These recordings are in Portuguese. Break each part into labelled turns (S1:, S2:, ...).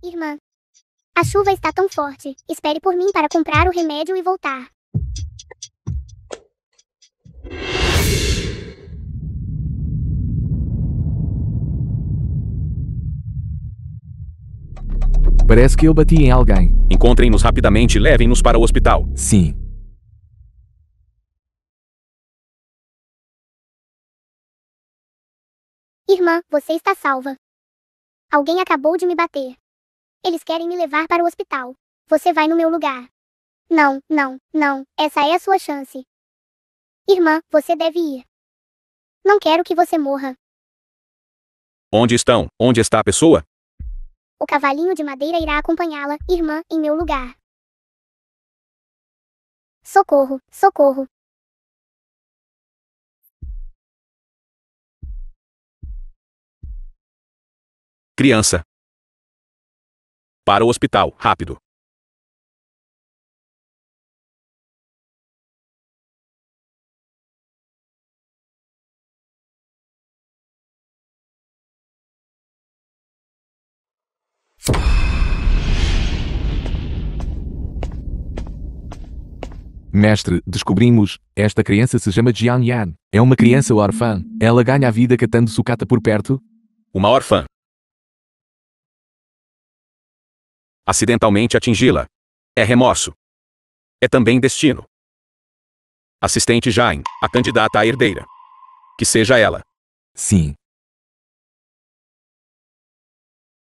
S1: Irmã, a chuva está tão forte. Espere por mim para comprar o remédio e voltar.
S2: Parece que eu bati em alguém.
S3: Encontrem-nos rapidamente e levem-nos para o hospital.
S2: Sim.
S1: Irmã, você está salva. Alguém acabou de me bater. Eles querem me levar para o hospital. Você vai no meu lugar. Não, não, não. Essa é a sua chance. Irmã, você deve ir. Não quero que você morra.
S3: Onde estão? Onde está a pessoa?
S1: O cavalinho de madeira irá acompanhá-la, irmã, em meu lugar. Socorro, socorro.
S3: Criança. Para o hospital, rápido.
S2: Mestre, descobrimos, esta criança se chama Jian Yan. É uma criança órfã. Ela ganha a vida catando sucata por perto?
S3: Uma órfã. Acidentalmente atingi-la. É remorso. É também destino. Assistente Jain, a candidata à herdeira. Que seja ela.
S2: Sim.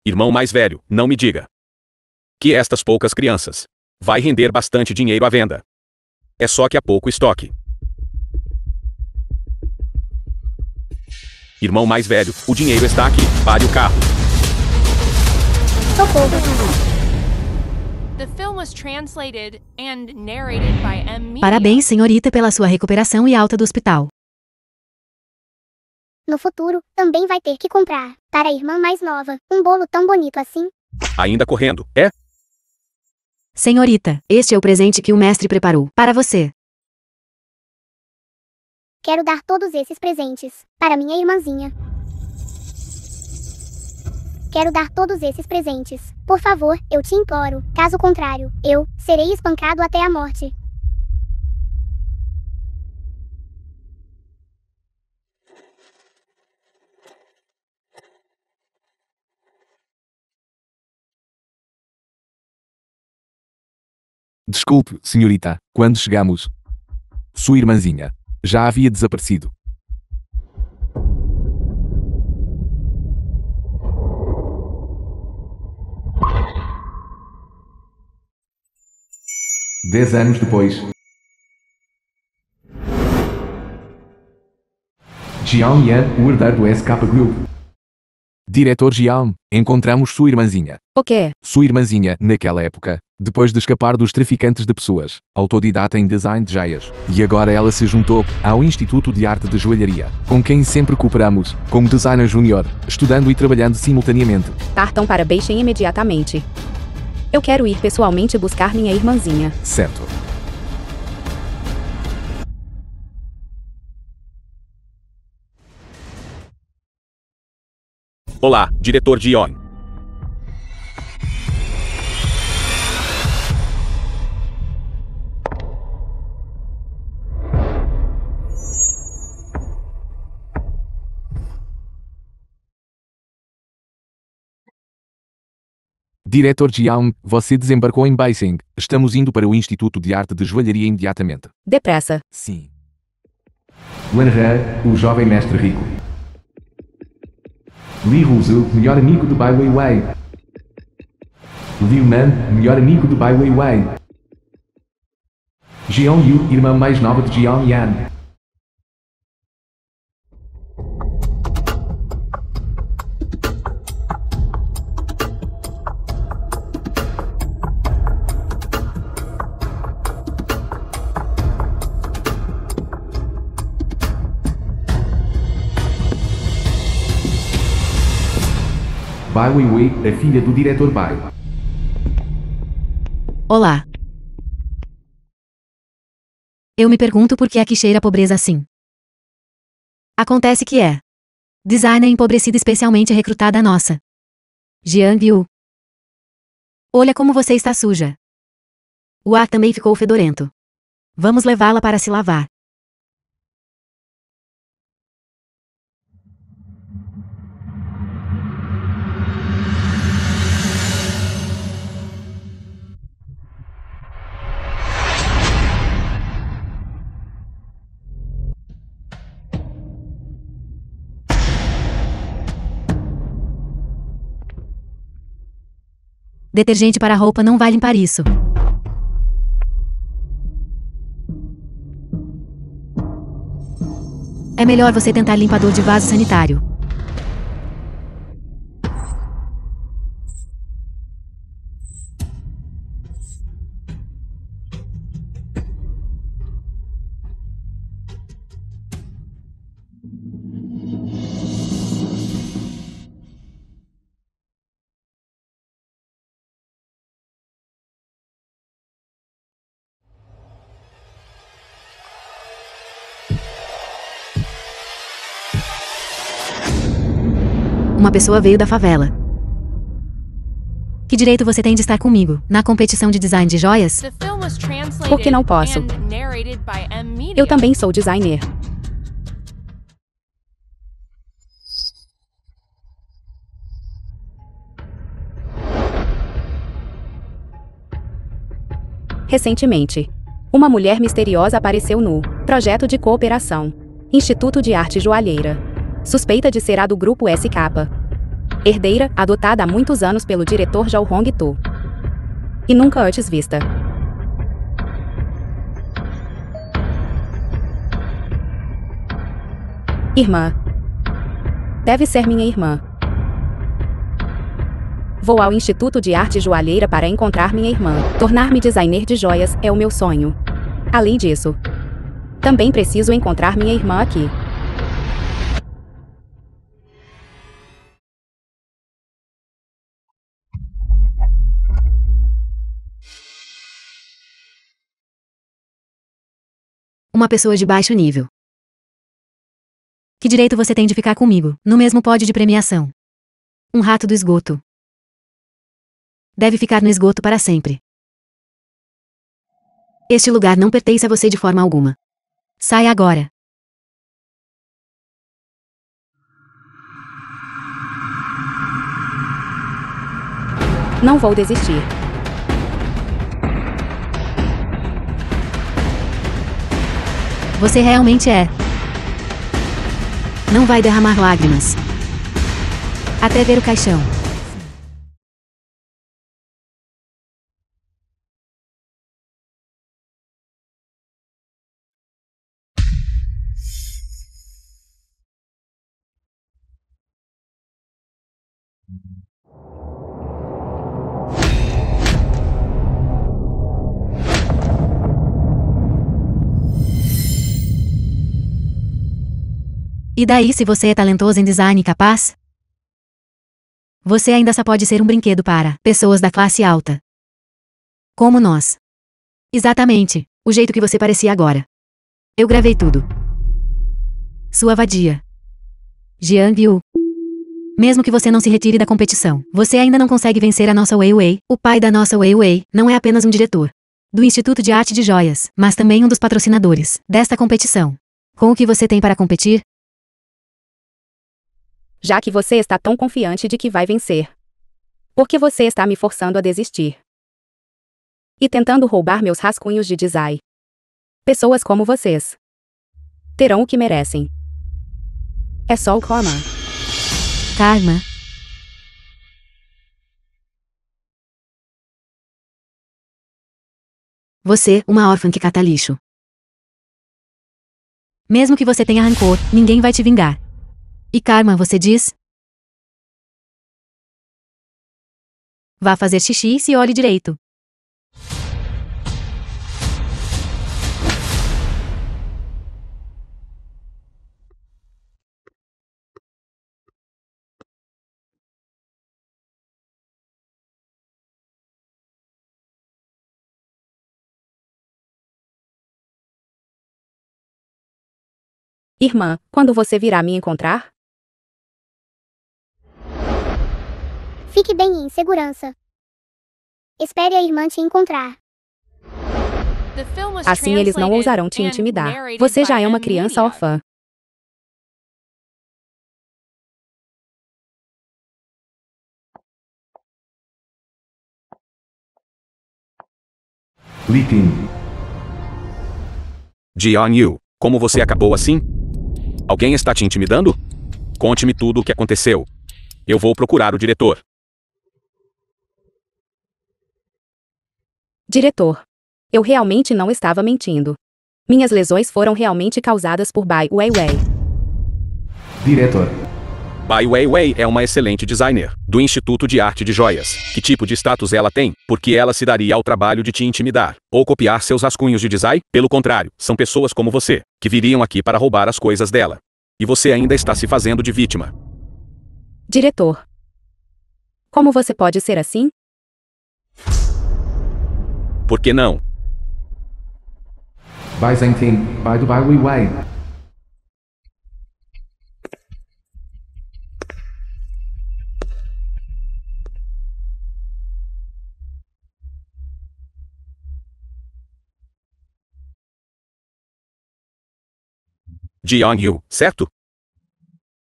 S3: Irmão mais velho, não me diga que estas poucas crianças vai render bastante dinheiro à venda. É só que há pouco estoque. Irmão mais velho, o dinheiro está aqui. Pare o carro.
S1: Socorro.
S4: The film was translated and narrated by M. Media.
S5: Parabéns, senhorita, pela sua recuperação e alta do hospital.
S1: No futuro, também vai ter que comprar, para a irmã mais nova, um bolo tão bonito assim.
S3: Ainda correndo, é?
S5: Senhorita, este é o presente que o mestre preparou para você.
S1: Quero dar todos esses presentes para minha irmãzinha. Quero dar todos esses presentes. Por favor, eu te imploro. Caso contrário, eu serei espancado até a morte.
S2: Desculpe, senhorita, quando chegamos, sua irmãzinha já havia desaparecido. Dez anos depois. Jian Yan, o herdeiro do SK Group. Diretor Jian, encontramos sua irmãzinha.
S5: O quê?
S2: Sua irmãzinha, naquela época, depois de escapar dos traficantes de pessoas, autodidata em design de joias. E agora ela se juntou ao Instituto de Arte de Joalharia, com quem sempre cooperamos, como designer júnior, estudando e trabalhando simultaneamente.
S6: Partam para Beijing imediatamente. Eu quero ir pessoalmente buscar minha irmãzinha.
S2: Certo.
S3: Olá, diretor Jion.
S2: Diretor Jian, você desembarcou em Beijing. Estamos indo para o Instituto de Arte de Joalharia imediatamente.
S6: Depressa.
S2: Sim. Wen He, o jovem mestre rico. Li Ruzu, melhor amigo de Bai Weiwei. Liu Nan, melhor amigo de Bai Weiwei. Jian Yu, irmã mais nova de Jian Yan. Bai Weiwei, a filha do diretor Bai.
S5: Olá. Eu me pergunto por que é que cheira a pobreza assim. Acontece que é designer empobrecida especialmente recrutada nossa. Jian Yu. Olha como você está suja. O ar também ficou fedorento. Vamos levá-la para se lavar. Detergente para roupa não vai limpar isso. É melhor você tentar limpador de vaso sanitário. Uma pessoa veio da favela. Que direito você tem de estar comigo, na competição de design de joias?
S4: The film was translated
S6: Por que não posso?
S4: and narrated by M Media.
S6: Eu também sou designer. Recentemente, uma mulher misteriosa apareceu no Projeto de Cooperação, Instituto de Arte Joalheira. Suspeita de ser a do grupo SK. Herdeira, adotada há muitos anos pelo diretor Jao Hong-to. E nunca antes vista. Irmã. Deve ser minha irmã. Vou ao Instituto de Arte Joalheira para encontrar minha irmã. Tornar-me designer de joias é o meu sonho. Além disso, também preciso encontrar minha irmã aqui.
S5: Uma pessoa de baixo nível. Que direito você tem de ficar comigo, no mesmo pódio de premiação? Um rato do esgoto. Deve ficar no esgoto para sempre. Este lugar não pertence a você de forma alguma. Saia agora.
S6: Não vou desistir.
S5: Você realmente é. Não vai derramar lágrimas. Até ver o caixão. E daí se você é talentoso em design e capaz? Você ainda só pode ser um brinquedo para pessoas da classe alta. Como nós. Exatamente, o jeito que você parecia agora. Eu gravei tudo. Sua vadia. Jiang Yu. Mesmo que você não se retire da competição, você ainda não consegue vencer a nossa Wei Wei. O pai da nossa Wei Wei não é apenas um diretor do Instituto de Arte de Joias, mas também um dos patrocinadores desta competição. Com o que você tem para competir?
S6: Já que você está tão confiante de que vai vencer. Por que você está me forçando a desistir? E tentando roubar meus rascunhos de design. Pessoas como vocês terão o que merecem. É só o karma.
S5: Karma. Você, uma órfã que cata lixo. Mesmo que você tenha rancor, ninguém vai te vingar. E karma, você diz? Vá fazer xixi e se olhe direito.
S6: Irmã, quando você virá me encontrar?
S1: Fique bem e em segurança. Espere a irmã te encontrar.
S4: The film was
S6: Assim eles não
S4: translated
S6: ousarão te
S4: and
S6: intimidar.
S4: narrated
S6: Você já
S4: by
S6: é uma
S4: M
S6: criança
S4: Media.
S6: órfã.
S2: Litin.
S3: Jian-Yu, como você acabou assim? Alguém está te intimidando? Conte-me tudo o que aconteceu. Eu vou procurar o diretor.
S6: Diretor. Eu realmente não estava mentindo. Minhas lesões foram realmente causadas por Bai Weiwei.
S2: Diretor.
S3: Bai Weiwei é uma excelente designer, do Instituto de Arte de Joias. Que tipo de status ela tem? Porque ela se daria ao trabalho de te intimidar, ou copiar seus rascunhos de design? Pelo contrário, são pessoas como você, que viriam aqui para roubar as coisas dela. E você ainda está se fazendo de vítima.
S6: Diretor. Como você pode ser assim?
S3: Por que não?
S2: Bai Zengting. Bai do Bai Weiwei.
S3: Jian-Yu, certo?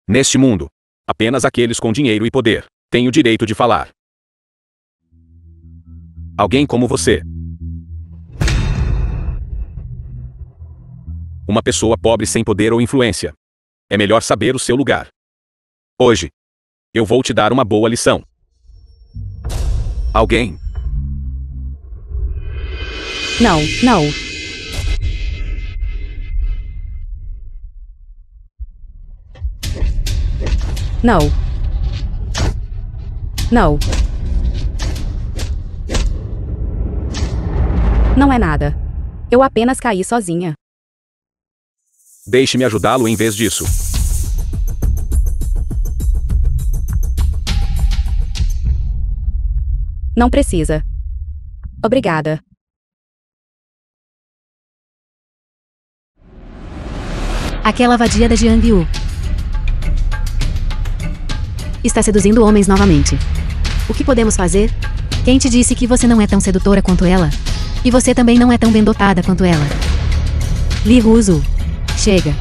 S3: Neste mundo, apenas aqueles com dinheiro e poder têm o direito de falar. Alguém como você. Uma pessoa pobre sem poder ou influência. É melhor saber o seu lugar. Hoje, eu vou te dar uma boa lição. Alguém.
S6: Não, não. Não. Não. Não é nada. Eu apenas caí sozinha.
S3: Deixe-me ajudá-lo em vez disso.
S6: Não precisa. Obrigada.
S5: Aquela vadia da Jiang-Yu está seduzindo homens novamente. O que podemos fazer? Quem te disse que você não é tão sedutora quanto ela? E você também não é tão bem dotada quanto ela. Li Ruzu. Chega.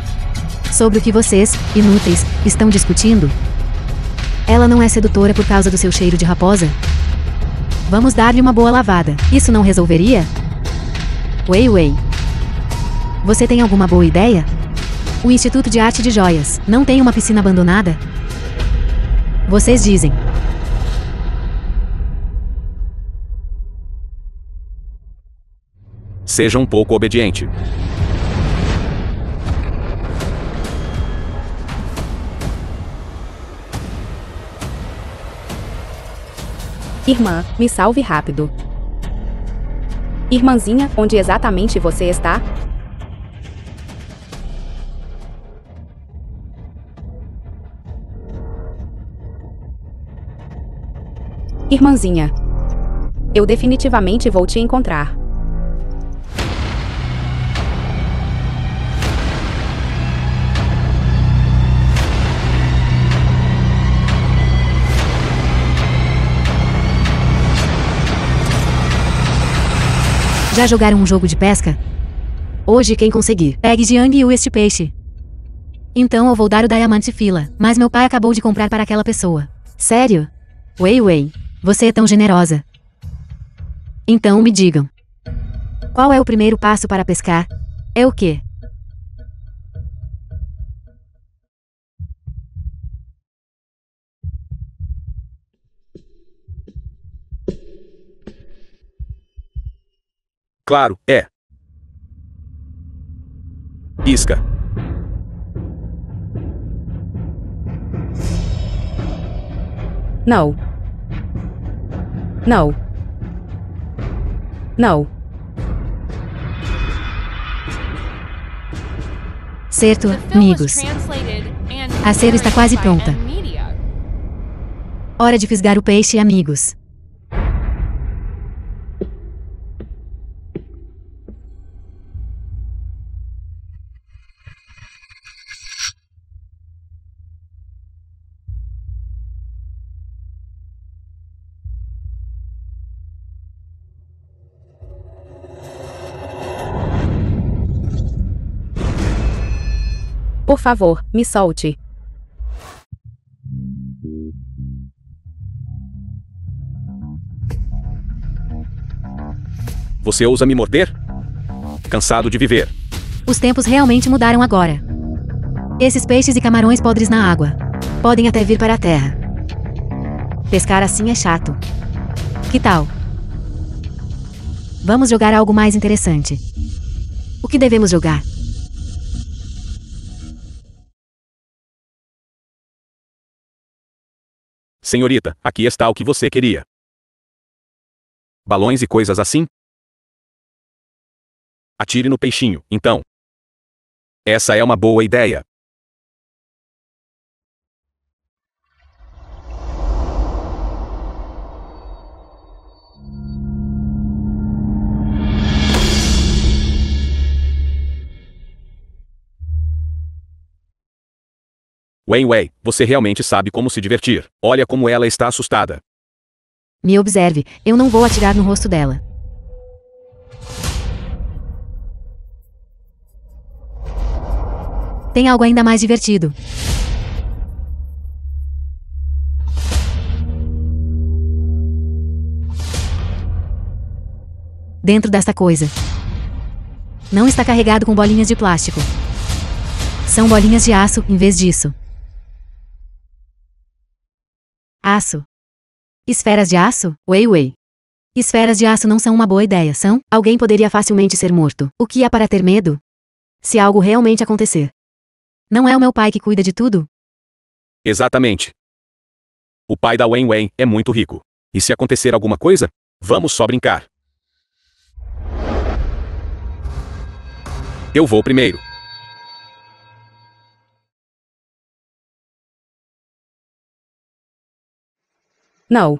S5: Sobre o que vocês, inúteis, estão discutindo? Ela não é sedutora por causa do seu cheiro de raposa? Vamos dar-lhe uma boa lavada. Isso não resolveria? Weiwei. Você tem alguma boa ideia? O Instituto de Arte de Joias não tem uma piscina abandonada? Vocês dizem.
S3: Seja um pouco obediente.
S6: Irmã, me salve rápido. Irmãzinha, onde exatamente você está? Irmãzinha. Eu definitivamente vou te encontrar.
S5: Já jogaram um jogo de pesca? Hoje quem conseguir, pegue Jiang-Yu este peixe. Então eu vou dar o diamante fila, mas meu pai acabou de comprar para aquela pessoa. Sério? Weiwei, você é tão generosa. Então me digam. Qual é o primeiro passo para pescar? É o quê?
S3: Claro, é. Isca.
S6: Não. Não. Não.
S4: The
S5: Certo,
S4: film was
S5: amigos.
S4: translated and
S5: A cera está quase
S4: narrated by
S5: pronta.
S4: M Media.
S5: Hora de fisgar o peixe, amigos.
S6: Por favor, me solte.
S3: Você ousa me morder? Cansado de viver.
S5: Os tempos realmente mudaram agora. Esses peixes e camarões podres na água podem até vir para a terra. Pescar assim é chato. Que tal? Vamos jogar algo mais interessante. O que devemos jogar?
S3: Senhorita, aqui está o que você queria. Balões e coisas assim? Atire no peixinho, então. Essa é uma boa ideia. Wei, você realmente sabe como se divertir. Olha como ela está assustada.
S5: Me observe, eu não vou atirar no rosto dela. Tem algo ainda mais divertido. Dentro desta coisa. Não está carregado com bolinhas de plástico. São bolinhas de aço em vez disso. Aço. Esferas de aço? Wei. Esferas de aço não são uma boa ideia, são? Alguém poderia facilmente ser morto. O que há para ter medo? Se algo realmente acontecer. Não é o meu pai que cuida de tudo?
S3: Exatamente. O pai da Wei é muito rico. E se acontecer alguma coisa, vamos só brincar. Eu vou primeiro.
S6: Não.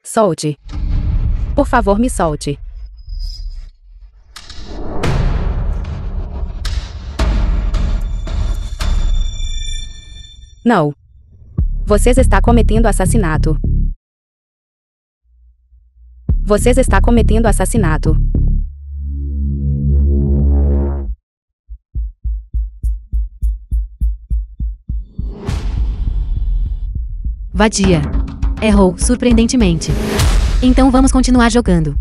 S6: Solte. Por favor, me solte. Não. Vocês está cometendo assassinato. Vocês está cometendo assassinato.
S5: Vadia. Errou, surpreendentemente. Então vamos continuar jogando.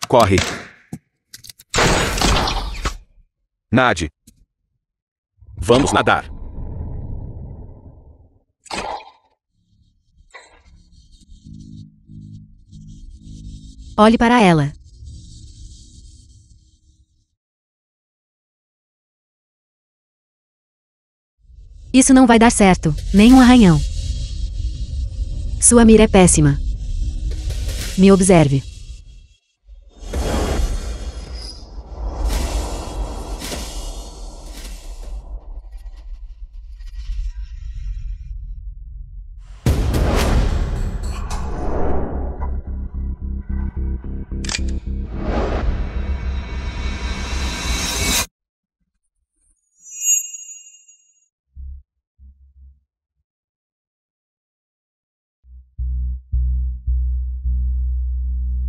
S3: Corre. Nade. Vamos nadar.
S5: Olhe para ela. Isso não vai dar certo, nem um arranhão. Sua mira é péssima. Me observe.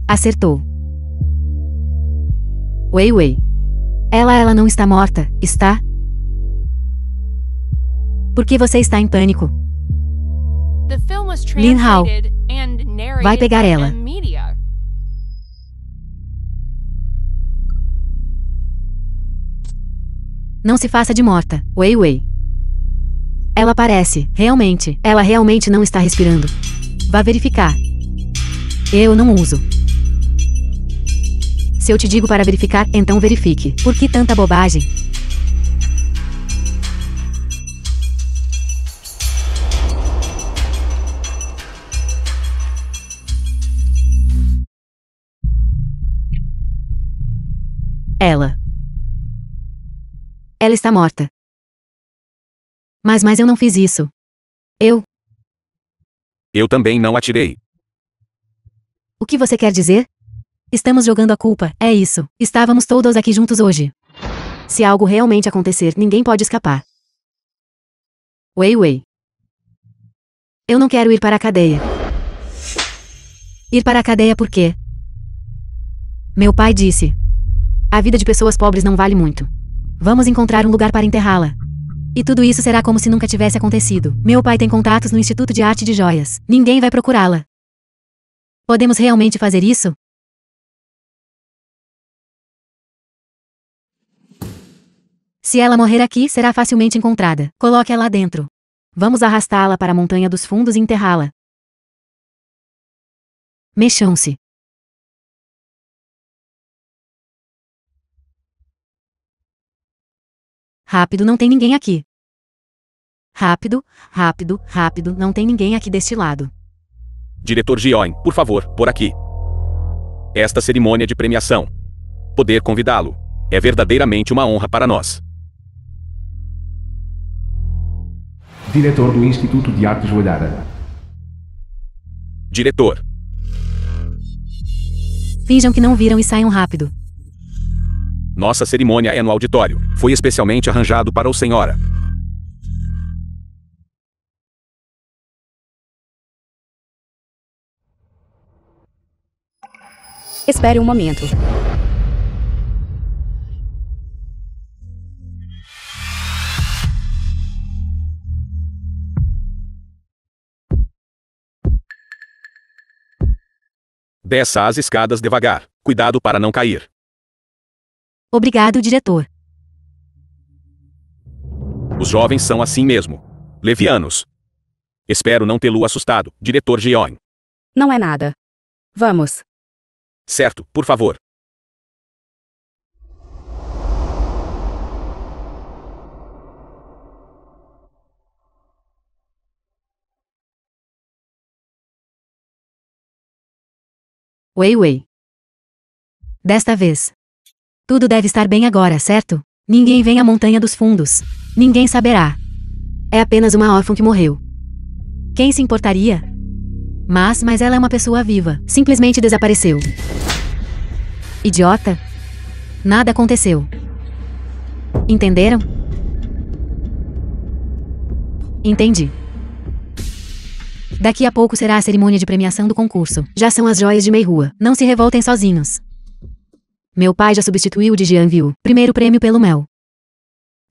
S5: Acertou. Wei. Ela não está morta, está? Por que você está em pânico?
S4: The film was
S5: Lin Hao.
S4: translated and narrated
S5: Vai pegar
S4: by
S5: ela.
S4: M-Media.
S5: Não se faça de morta, Wei. Ela realmente não está respirando. Vá verificar. Eu não uso. Se eu te digo para verificar, então verifique. Por que tanta bobagem? Ela está morta. Mas eu não fiz isso.
S3: Eu também não atirei.
S5: O que você quer dizer? Estamos jogando a culpa, é isso. Estávamos todos aqui juntos hoje. Se algo realmente acontecer, ninguém pode escapar. Wei Wei. Eu não quero ir para a cadeia. Ir para a cadeia por quê? Meu pai disse. A vida de pessoas pobres não vale muito. Vamos encontrar um lugar para enterrá-la. E tudo isso será como se nunca tivesse acontecido. Meu pai tem contatos no Instituto de Arte de Joias. Ninguém vai procurá-la. Podemos realmente fazer isso? Se ela morrer aqui, será facilmente encontrada. Coloque-a lá dentro. Vamos arrastá-la para a Montanha dos Fundos e enterrá-la. Mexam-se. Rápido, não tem ninguém aqui. Rápido, rápido, rápido, não tem ninguém aqui deste lado.
S3: Diretor Ji-young, por favor, por aqui. Esta cerimônia de premiação. Poder convidá-lo. É verdadeiramente uma honra para nós.
S2: Diretor do Instituto de Arte Joalhada.
S3: Diretor.
S5: Finjam que não viram e saiam rápido.
S3: Nossa cerimônia é no auditório. Foi especialmente arranjado para o senhora.
S6: Espere um momento.
S3: Desça as escadas devagar. Cuidado para não cair.
S5: Obrigado, diretor.
S3: Os jovens são assim mesmo. Levianos. Espero não tê-lo assustado, diretor Ji-young.
S6: Não é nada. Vamos.
S3: Certo, por favor.
S5: Wei Wei. Desta vez. Tudo deve estar bem agora, certo? Ninguém vem à Montanha dos Fundos. Ninguém saberá. É apenas uma órfã que morreu. Quem se importaria? Mas ela é uma pessoa viva. Simplesmente desapareceu. Idiota. Nada aconteceu. Entenderam? Entendi. Daqui a pouco será a cerimônia de premiação do concurso. Já são as joias de Meirua. Não se revoltem sozinhos. Meu pai já substituiu o de Jian Viu, primeiro prêmio pelo Mel.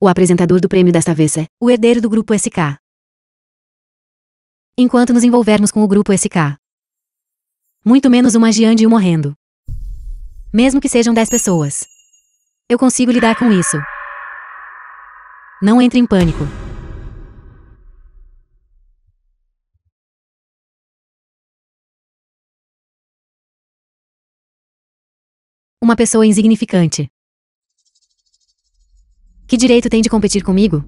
S5: O apresentador do prêmio desta vez é o herdeiro do Grupo SK. Enquanto nos envolvermos com o Grupo SK. Muito menos uma Jian Jiu morrendo. Mesmo que sejam 10 pessoas. Eu consigo lidar com isso. Não entre em pânico. Uma pessoa insignificante. Que direito tem de competir comigo?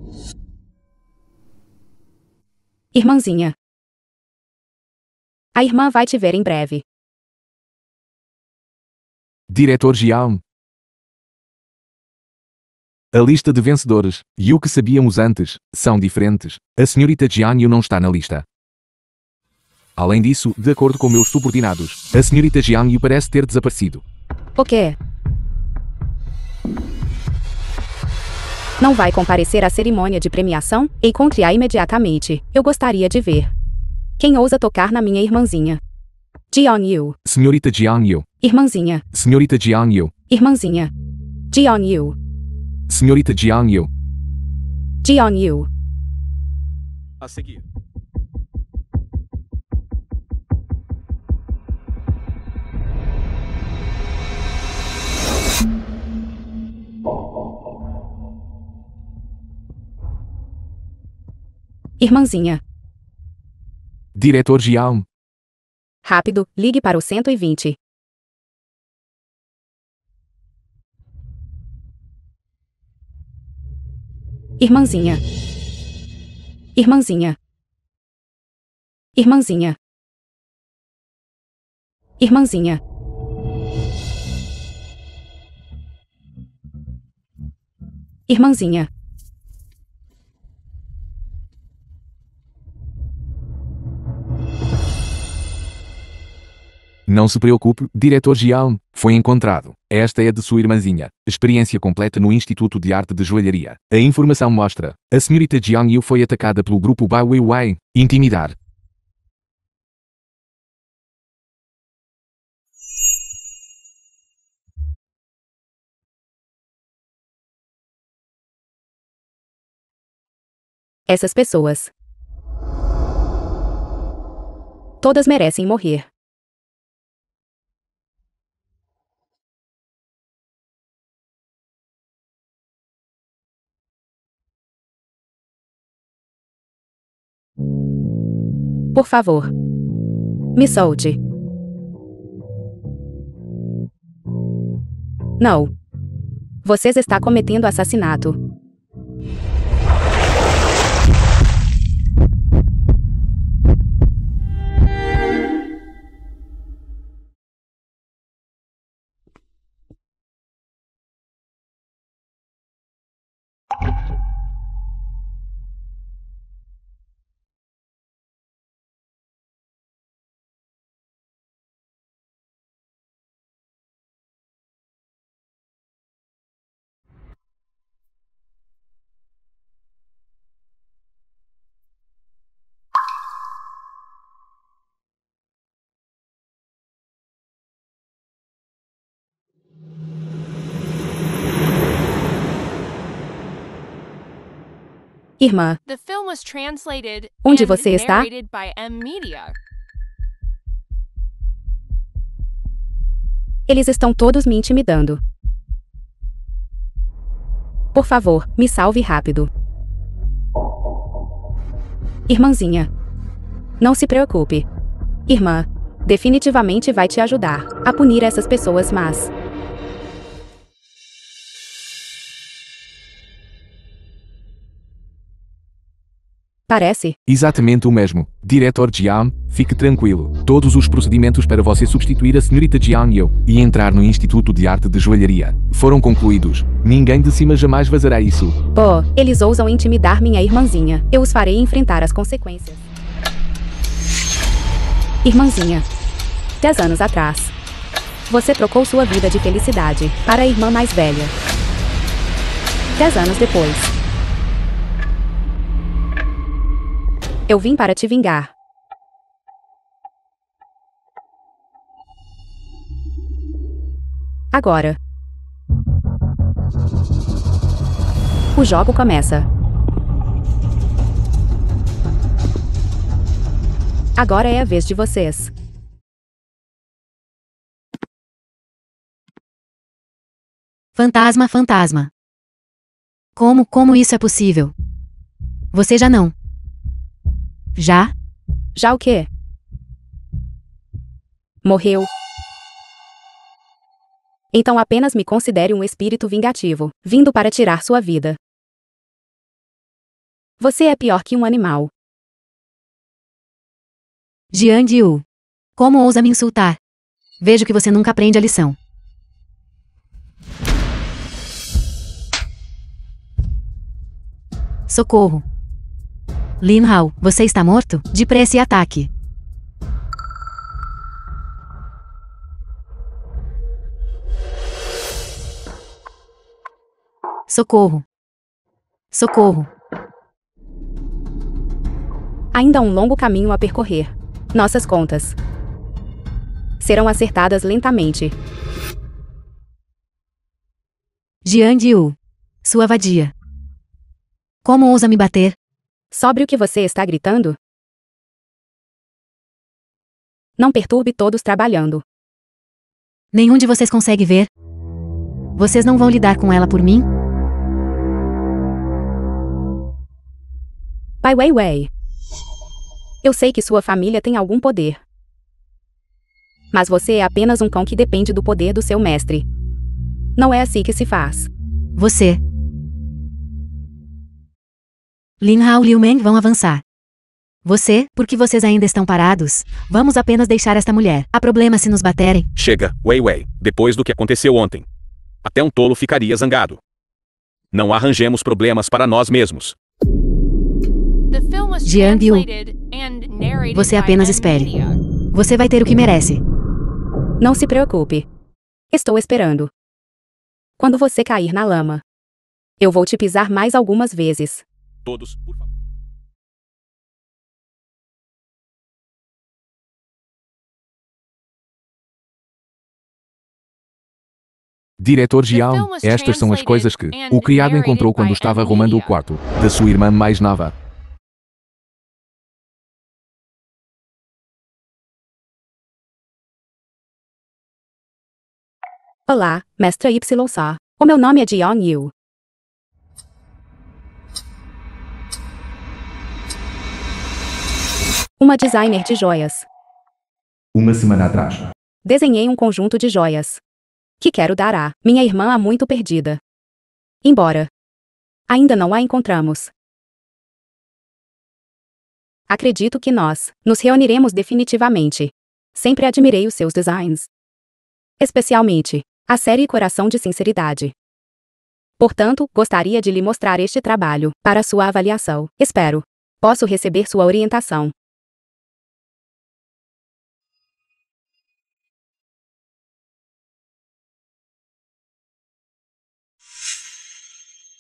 S6: Irmãzinha. A irmã vai te ver em breve.
S2: Diretor Jiang. A lista de vencedores, e o que sabíamos antes, são diferentes. A senhorita Jiang não está na lista. Além disso, de acordo com meus subordinados, a senhorita Jiang parece ter desaparecido.
S6: O quê? Não vai comparecer à cerimônia de premiação? Encontre-a imediatamente. Eu gostaria de ver. Quem ousa tocar na minha irmãzinha? Ji-young.
S2: Senhorita Jiang.
S6: Irmãzinha.
S2: Senhorita Jiang.
S6: Irmãzinha. Ji-young.
S2: Senhorita Jiang.
S6: Ji-young.
S3: A seguir.
S6: Irmãzinha.
S2: Diretor Jiang.
S6: Rápido, ligue para o 120. Irmãzinha. Irmãzinha. Irmãzinha. Irmãzinha. Irmãzinha.
S2: Não se preocupe, diretor Jian. Foi encontrado. Esta é de sua irmãzinha. Experiência completa no Instituto de Arte de Joalharia. A informação mostra. A senhorita Jiang Yu foi atacada pelo grupo Bai Weiwei. Intimidar.
S6: Essas pessoas. Todas merecem morrer. Por favor, me solte. Não. Você está cometendo assassinato. Irmã,
S4: The film was translated
S6: Onde
S4: and
S6: você está?
S4: narrated by M Media.
S6: eles estão todos me intimidando. Por favor, me salve rápido. Irmãzinha. Não se preocupe. Irmã, definitivamente vai te ajudar a punir essas pessoas más. Parece.
S2: Exatamente o mesmo. Diretor Jian, fique tranquilo. Todos os procedimentos para você substituir a senhorita Jiang Yu e entrar no Instituto de Arte de Joalharia foram concluídos. Ninguém de cima jamais vazará isso.
S6: Oh, eles ousam intimidar minha irmãzinha. Eu os farei enfrentar as consequências. Irmãzinha. 10 anos atrás. Você trocou sua vida de felicidade para a irmã mais velha. 10 anos depois. Eu vim para te vingar. Agora. O jogo começa. Agora é a vez de vocês.
S5: Fantasma, fantasma. Como isso é possível? Você já não. Já?
S6: Já o quê? Morreu. Então apenas me considere um espírito vingativo, vindo para tirar sua vida. Você é pior que um animal.
S5: Jiang Yu. Como ousa me insultar? Vejo que você nunca aprende a lição. Socorro. Lin Hao, você está morto? Depressa e ataque. Socorro. Socorro.
S6: Ainda há um longo caminho a percorrer. Nossas contas serão acertadas lentamente.
S5: Jiang Yu. Sua vadia. Como ousa me bater?
S6: Sobre o que você está gritando? Não perturbe todos trabalhando.
S5: Nenhum de vocês consegue ver? Vocês não vão lidar com ela por mim?
S6: Bai Weiwei. Eu sei que sua família tem algum poder. Mas você é apenas um cão que depende do poder do seu mestre. Não é assim que se faz.
S5: Você. Lin Hao e Liu Meng vão avançar. Você, por que vocês ainda estão parados? Vamos apenas deixar esta mulher. Há problema se nos baterem?
S3: Chega, Weiwei, depois do que aconteceu ontem. Até um tolo ficaria zangado. Não arranjemos problemas para nós mesmos.
S4: The film was
S5: Jiang Yu.
S4: translated and narrated
S5: Você
S4: by
S5: apenas
S4: M
S5: espere.
S4: Media.
S5: Você vai ter o que merece.
S6: Não se preocupe. Estou esperando. Quando você cair na lama, eu vou te pisar mais algumas vezes.
S3: Todos, por favor.
S2: Diretor Jiao, estas são as coisas que o criado encontrou quando estava arrumando o quarto da sua irmã mais nova.
S6: Olá, mestra Y. O meu nome é Jeong Yu. Uma designer de joias.
S2: Uma semana atrás.
S6: Desenhei um conjunto de joias que quero dar a minha irmã há muito perdida. Embora ainda não a encontramos. Acredito que nós nos reuniremos definitivamente. Sempre admirei os seus designs. Especialmente a série Coração de Sinceridade. Portanto, gostaria de lhe mostrar este trabalho para sua avaliação. Espero. Posso receber sua orientação.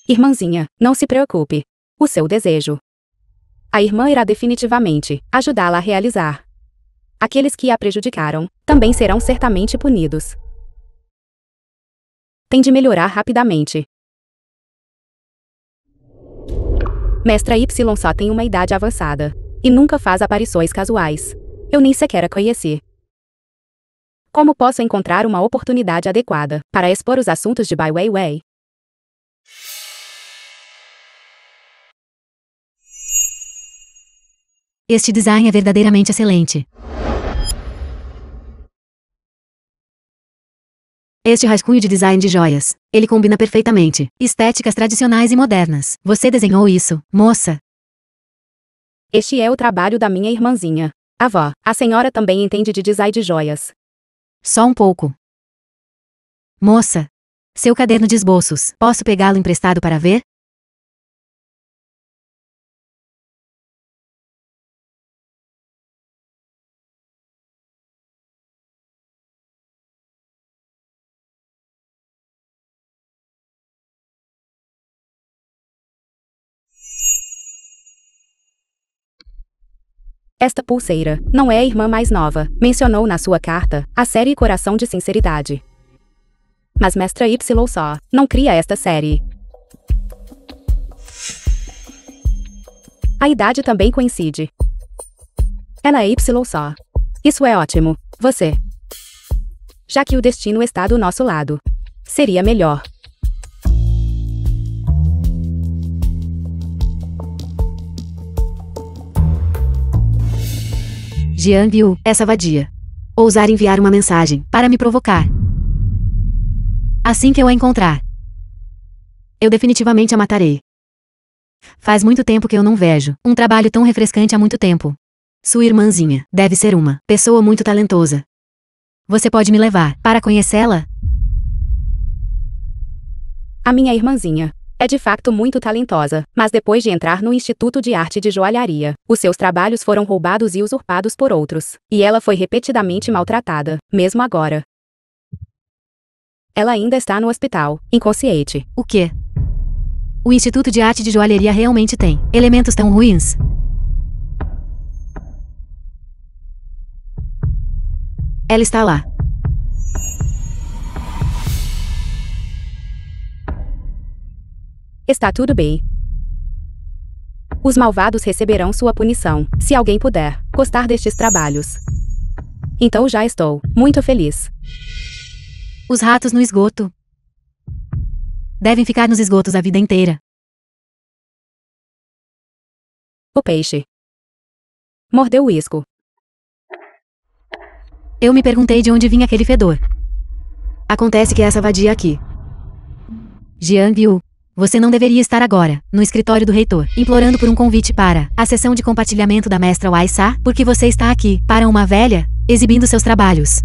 S6: Irmãzinha, não se preocupe. O seu desejo. A irmã irá definitivamente ajudá-la a realizar. Aqueles que a prejudicaram também serão certamente punidos. Tem de melhorar rapidamente. Mestra Y só tem uma idade avançada e nunca faz aparições casuais. Eu nem sequer a conheci. Como posso encontrar uma oportunidade adequada para expor os assuntos de Bai Weiwei?
S5: Este design é verdadeiramente excelente. Este rascunho de design de joias, ele combina perfeitamente. Estéticas tradicionais e modernas. Você desenhou isso, moça?
S6: Este é o trabalho da minha irmãzinha. Avó, a senhora também entende de design de joias.
S5: Só um pouco. Moça, seu caderno de esboços, posso pegá-lo emprestado para ver?
S6: Esta pulseira não é a irmã mais nova. Mencionou na sua carta a série Coração de Sinceridade. Mas mestra Y só não cria esta série. A idade também coincide. Ela é Y só. Isso é ótimo. Você. Já que o destino está do nosso lado, seria melhor.
S5: Jiang Yu, essa vadia. Ousar enviar uma mensagem para me provocar. Assim que eu a encontrar, eu definitivamente a matarei. Faz muito tempo que eu não vejo um trabalho tão refrescante há muito tempo. Sua irmãzinha deve ser uma pessoa muito talentosa. Você pode me levar para conhecê-la?
S6: A minha irmãzinha é de facto muito talentosa, mas depois de entrar no Instituto de Arte de Joalharia, os seus trabalhos foram roubados e usurpados por outros, e ela foi repetidamente maltratada, mesmo agora. Ela ainda está no hospital, inconsciente.
S5: O quê? O Instituto de Arte de Joalheria realmente tem elementos tão ruins? Ela está lá.
S6: Está tudo bem. Os malvados receberão sua punição, se alguém puder gostar destes trabalhos. Então já estou muito feliz.
S5: Os ratos no esgoto devem ficar nos esgotos a vida inteira.
S6: O peixe mordeu o isco.
S5: Eu me perguntei de onde vinha aquele fedor. Acontece que essa vadia aqui. Jiang Yu, você não deveria estar agora, no escritório do reitor, implorando por um convite para a sessão de compartilhamento da mestra Waisa, porque você está aqui, para uma velha, exibindo seus trabalhos.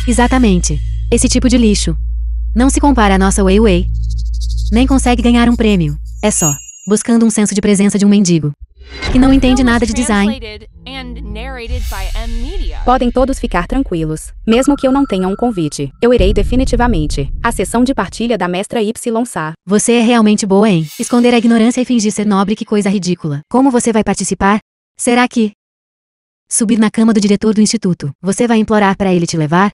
S5: Exatamente. Esse tipo de lixo não se compara à nossa Weiwei. Nem consegue ganhar um prêmio. É só buscando um senso de presença de um mendigo que não entende nada de design.
S4: narrated by M Media.
S6: Podem todos ficar tranquilos. Mesmo que eu não tenha um convite, eu irei definitivamente. A sessão de partilha da mestra Y-Sa.
S5: Você é realmente boa em esconder a ignorância e fingir ser nobre, que coisa ridícula. Como você vai participar? Será que subir na cama do diretor do instituto, você vai implorar para ele te levar?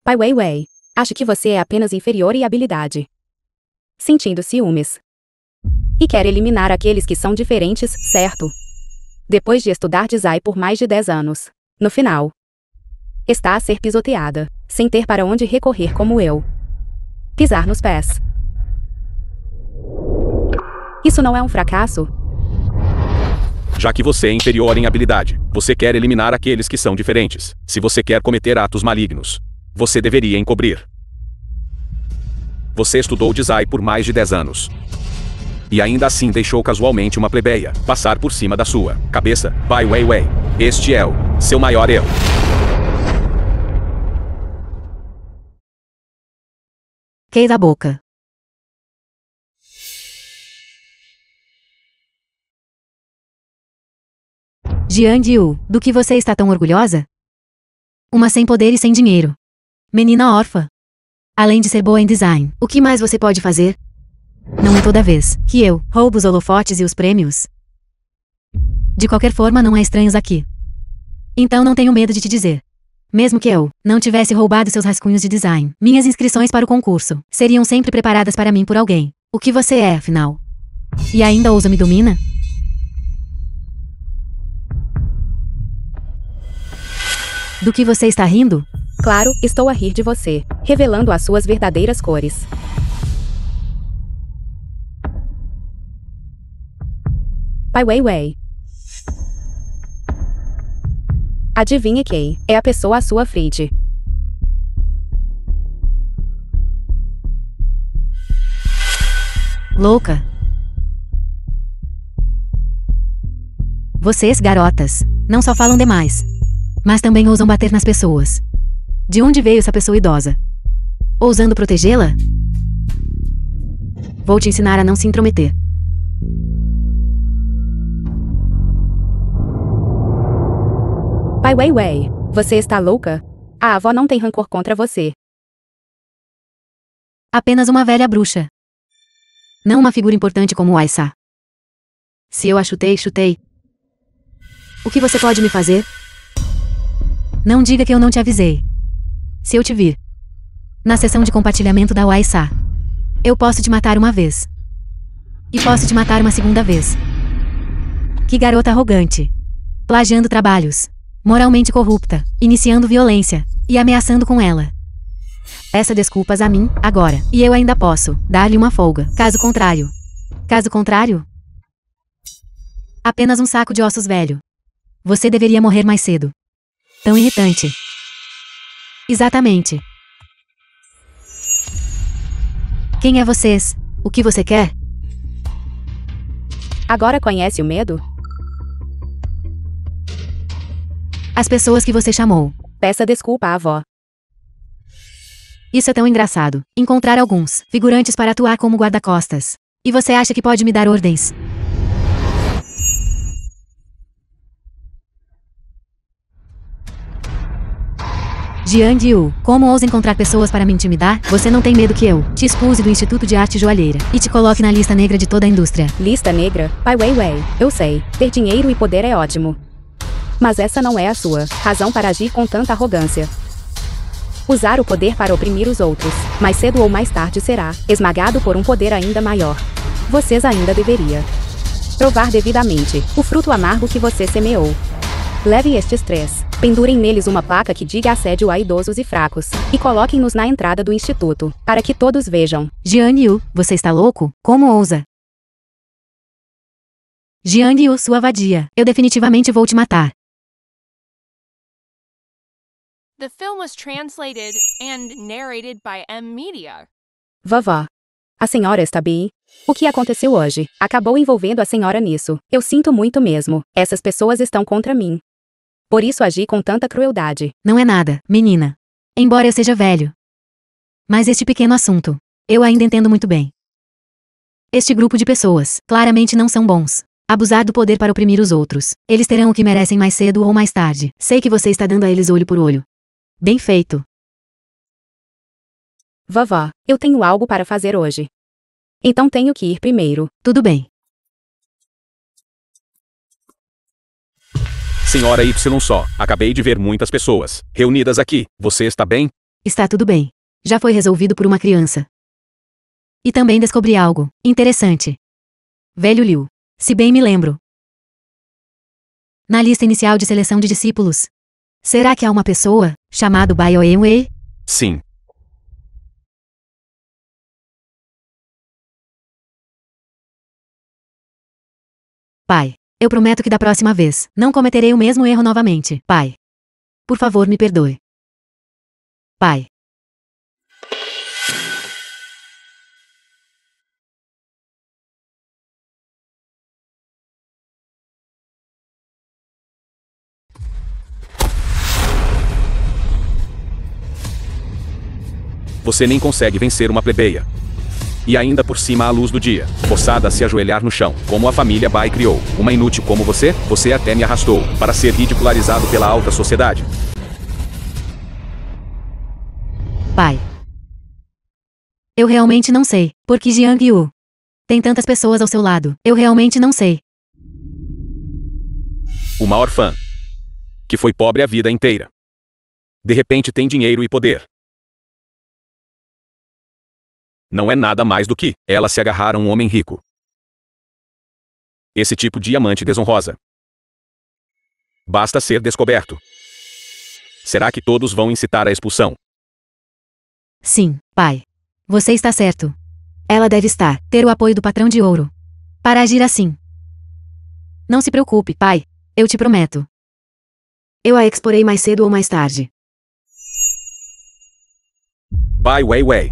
S6: Pai Weiwei, acho que você é apenas inferior em habilidade. Sentindo ciúmes. E quer eliminar aqueles que são diferentes, certo? Depois de estudar design por mais de 10 anos. No final, está a ser pisoteada, sem ter para onde recorrer como eu. Pisar nos pés. Isso não é um fracasso?
S3: Já que você é inferior em habilidade, você quer eliminar aqueles que são diferentes. Se você quer cometer atos malignos, você deveria encobrir. Você estudou design por mais de 10 anos. E ainda assim deixou casualmente uma plebeia passar por cima da sua cabeça. Bai Weiwei. Este é o seu maior erro.
S5: Quei da boca. Jian Yu, do que você está tão orgulhosa? Uma sem poder e sem dinheiro. Menina órfã. Além de ser boa em design, o que mais você pode fazer? Não é toda vez que eu roubo os holofotes e os prêmios. De qualquer forma, não há estranhos aqui. Então não tenho medo de te dizer. Mesmo que eu não tivesse roubado seus rascunhos de design, minhas inscrições para o concurso seriam sempre preparadas para mim por alguém. O que você é, afinal? E ainda ousa me domina? Do que você está rindo?
S6: Claro, estou a rir de você, revelando as suas verdadeiras cores. Pai Weiwei. Adivinhe quem é a pessoa à sua frente.
S5: Louca. Vocês, garotas, não só falam demais, mas também ousam bater nas pessoas. De onde veio essa pessoa idosa? Ousando protegê-la? Vou te ensinar a não se intrometer.
S6: Pai Weiwei, você está louca? A avó não tem rancor contra você.
S5: Apenas uma velha bruxa. Não uma figura importante como Aissa. Se eu a chutei, chutei. O que você pode me fazer? Não diga que eu não te avisei. Se eu te vir na sessão de compartilhamento da Aissa, eu posso te matar uma vez. E posso te matar uma segunda vez. Que garota arrogante. Plagiando trabalhos. Moralmente corrupta, iniciando violência, e ameaçando com ela. Peça desculpas a mim, agora, e eu ainda posso dar-lhe uma folga. Caso contrário. Caso contrário? Apenas um saco de ossos velho. Você deveria morrer mais cedo. Tão irritante. Exatamente. Quem é vocês? O que você quer?
S6: Agora conhece o medo?
S5: As pessoas que você chamou.
S6: Peça desculpa à avó.
S5: Isso é tão engraçado. Encontrar alguns figurantes para atuar como guarda-costas. E você acha que pode me dar ordens? Jian Yu, como ousa encontrar pessoas para me intimidar? Você não tem medo que eu te expulse do Instituto de Arte Joalheira e te coloque na lista negra de toda a indústria?
S6: Lista negra? Pai Weiwei, eu sei. Ter dinheiro e poder é ótimo. Mas essa não é a sua razão para agir com tanta arrogância. Usar o poder para oprimir os outros, mais cedo ou mais tarde será esmagado por um poder ainda maior. Vocês ainda deveriam provar devidamente o fruto amargo que você semeou. Levem estes 3, pendurem neles uma placa que diga assédio a idosos e fracos, e coloquem-nos na entrada do instituto, para que todos vejam.
S5: Jian Yu, você está louco? Como ousa? Jian Yu, sua vadia, eu definitivamente vou te matar.
S4: The film was translated and narrated by M Media.
S6: Vovó. A senhora está bem? O que aconteceu hoje acabou envolvendo a senhora nisso. Eu sinto muito mesmo. Essas pessoas estão contra mim. Por isso agi com tanta crueldade.
S5: Não é nada, menina. Embora eu seja velho. Mas este pequeno assunto, eu ainda entendo muito bem. Este grupo de pessoas, claramente não são bons. Abusar do poder para oprimir os outros. Eles terão o que merecem mais cedo ou mais tarde. Sei que você está dando a eles olho por olho. Bem feito.
S6: Vovó, eu tenho algo para fazer hoje. Então tenho que ir primeiro.
S5: Tudo bem.
S3: Senhora Y só, acabei de ver muitas pessoas reunidas aqui. Você está bem?
S5: Está tudo bem. Já foi resolvido por uma criança. E também descobri algo interessante. Velho Liu. Se bem me lembro. Na lista inicial de seleção de discípulos. Será que há uma pessoa, chamado Bai Oenwei?
S3: Sim.
S5: Pai, eu prometo que da próxima vez, não cometerei o mesmo erro novamente. Pai. Por favor, me perdoe. Pai.
S3: Você nem consegue vencer uma plebeia. E ainda por cima à luz do dia, forçada a se ajoelhar no chão, como a família Bai criou. Uma inútil como você até me arrastou, para ser ridicularizado pela alta sociedade.
S5: Pai. Eu realmente não sei, porque Jiang Yu. Tem tantas pessoas ao seu lado, eu realmente não sei.
S3: Uma órfã. Que foi pobre a vida inteira. De repente tem dinheiro e poder. Não é nada mais do que ela se agarrar a um homem rico. Esse tipo de amante desonrosa. Basta ser descoberto. Será que todos vão incitar a expulsão?
S5: Sim, pai. Você está certo. Ela deve ter o apoio do patrão de ouro. Para agir assim. Não se preocupe, pai. Eu te prometo. Eu a exporei mais cedo ou mais tarde.
S3: Bai Weiwei.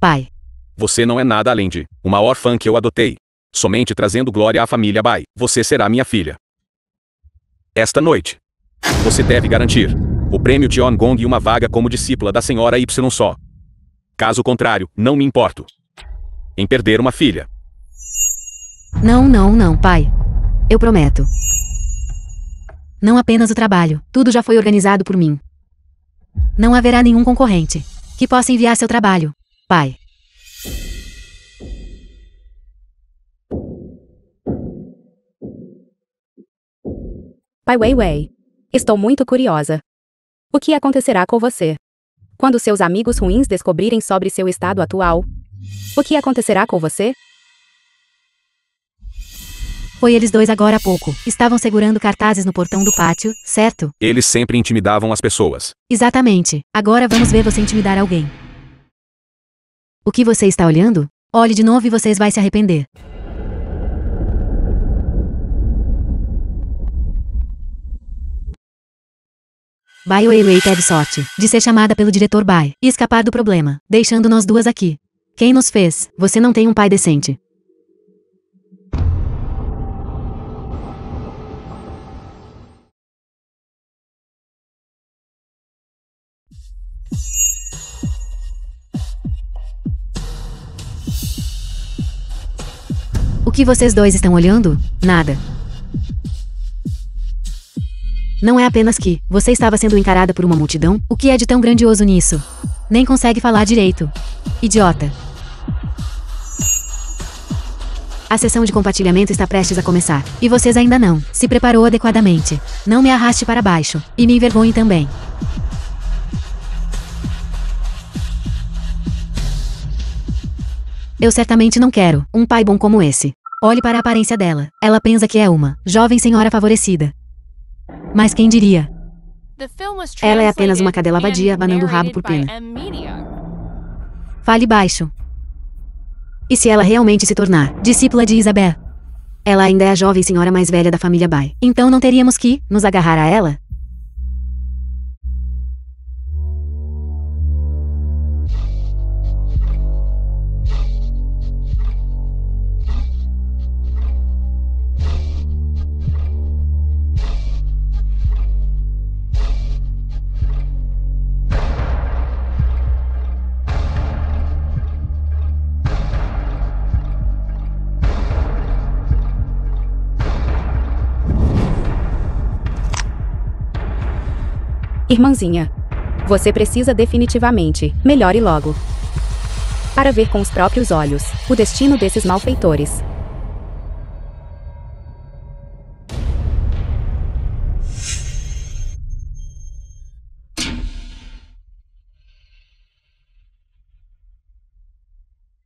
S5: Pai.
S3: Você não é nada além de uma órfã que eu adotei. Somente trazendo glória à família Bai. Você será minha filha. Esta noite. Você deve garantir o prêmio Tiangong e uma vaga como discípula da senhora Y só. Caso contrário, não me importo em perder uma filha.
S5: Não, pai. Eu prometo. Não apenas o trabalho, tudo já foi organizado por mim. Não haverá nenhum concorrente que possa enviar seu trabalho, pai.
S6: Pai Weiwei. Estou muito curiosa. O que acontecerá com você? Quando seus amigos ruins descobrirem sobre seu estado atual? O que acontecerá com você?
S5: Foi eles dois agora há pouco. Estavam segurando cartazes no portão do pátio, certo?
S3: Eles sempre intimidavam as pessoas.
S5: Exatamente. Agora vamos ver você intimidar alguém. O que você está olhando? Olhe de novo e vocês vai se arrepender. Bai Weiwei teve sorte de ser chamada pelo diretor Bai e escapar do problema, deixando nós duas aqui. Quem nos fez? Você não tem um pai decente. O que vocês dois estão olhando? Nada. Não é apenas que você estava sendo encarada por uma multidão? O que é de tão grandioso nisso? Nem consegue falar direito. Idiota. A sessão de compartilhamento está prestes a começar. E vocês ainda não se preparou adequadamente. Não me arraste para baixo. E me envergonhe também. Eu certamente não quero um pai bom como esse. Olhe para a aparência dela. Ela pensa que é uma jovem senhora favorecida. Mas quem diria? Ela é apenas uma cadela vadia abanando o rabo por pena. Fale baixo. E se ela realmente se tornar discípula de Isabel? Ela ainda é a jovem senhora mais velha da família Bai. Então não teríamos que nos agarrar a ela?
S6: Irmãzinha. Você precisa definitivamente, melhore logo. Para ver com os próprios olhos, o destino desses malfeitores.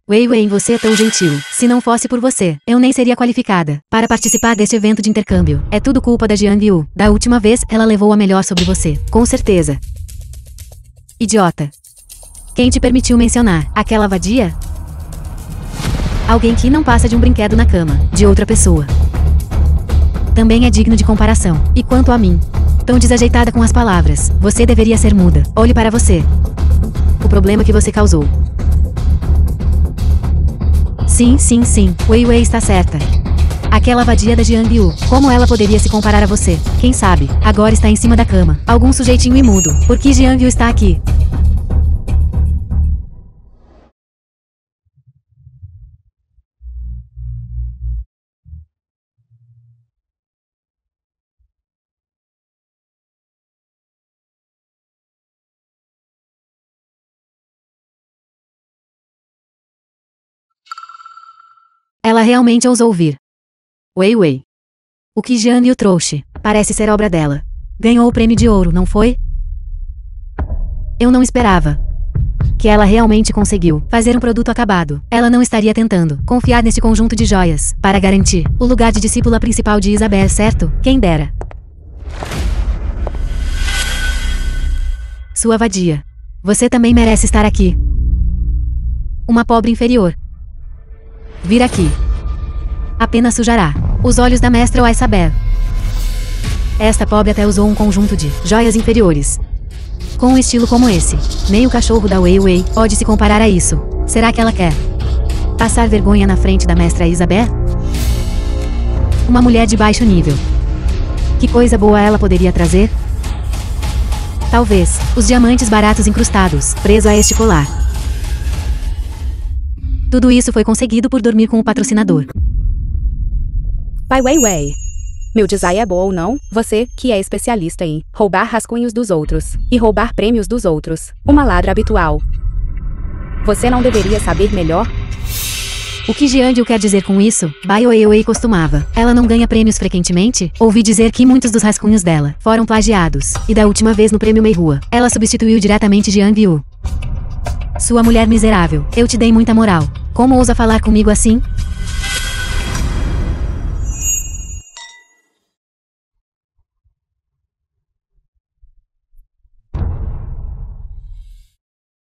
S5: Wei Wei, você é tão gentil. Se não fosse por você, eu nem seria qualificada para participar deste evento de intercâmbio. É tudo culpa da Jiang Yu. Da última vez, ela levou a melhor sobre você. Com certeza. Idiota. Quem te permitiu mencionar? Aquela vadia? Alguém que não passa de um brinquedo na cama de outra pessoa. Também é digno de comparação. E quanto a mim? Tão desajeitada com as palavras. Você deveria ser muda. Olhe para você. O problema que você causou. Sim, sim, sim. Wei Wei está certa. Aquela vadia da Jiang Yu. Como ela poderia se comparar a você? Quem sabe? Agora está em cima da cama. Algum sujeitinho imundo. Por que Jiang Yu está aqui? Ela realmente ousou vir. Wei Wei. O que Jiang Yu trouxe, parece ser obra dela. Ganhou o prêmio de ouro, não foi? Eu não esperava. Que ela realmente conseguiu fazer um produto acabado. Ela não estaria tentando confiar nesse conjunto de joias para garantir o lugar de discípula principal de Isabel, certo? Quem dera. Sua vadia. Você também merece estar aqui. Uma pobre inferior. Vir aqui. Apenas sujará os olhos da mestra Oisabel. Esta pobre até usou um conjunto de joias inferiores. Com um estilo como esse, nem o cachorro da Wei Wei pode se comparar a isso. Será que ela quer passar vergonha na frente da mestra Isabel? Uma mulher de baixo nível. Que coisa boa ela poderia trazer? Talvez os diamantes baratos incrustados, presos a este colar. Tudo isso foi conseguido por dormir com o patrocinador.
S6: Pai Wei Wei. Meu design é bom ou não? Você, que é especialista em roubar rascunhos dos outros e roubar prêmios dos outros. Uma ladra habitual. Você não deveria saber melhor?
S5: O que Jiang Yu quer dizer com isso? Bai Wei Wei costumava. Ela não ganha prêmios frequentemente? Ouvi dizer que muitos dos rascunhos dela foram plagiados. E da última vez no prêmio Meihua, ela substituiu diretamente Jiang Yu. Sua mulher miserável, eu te dei muita moral. Como ousa falar comigo assim?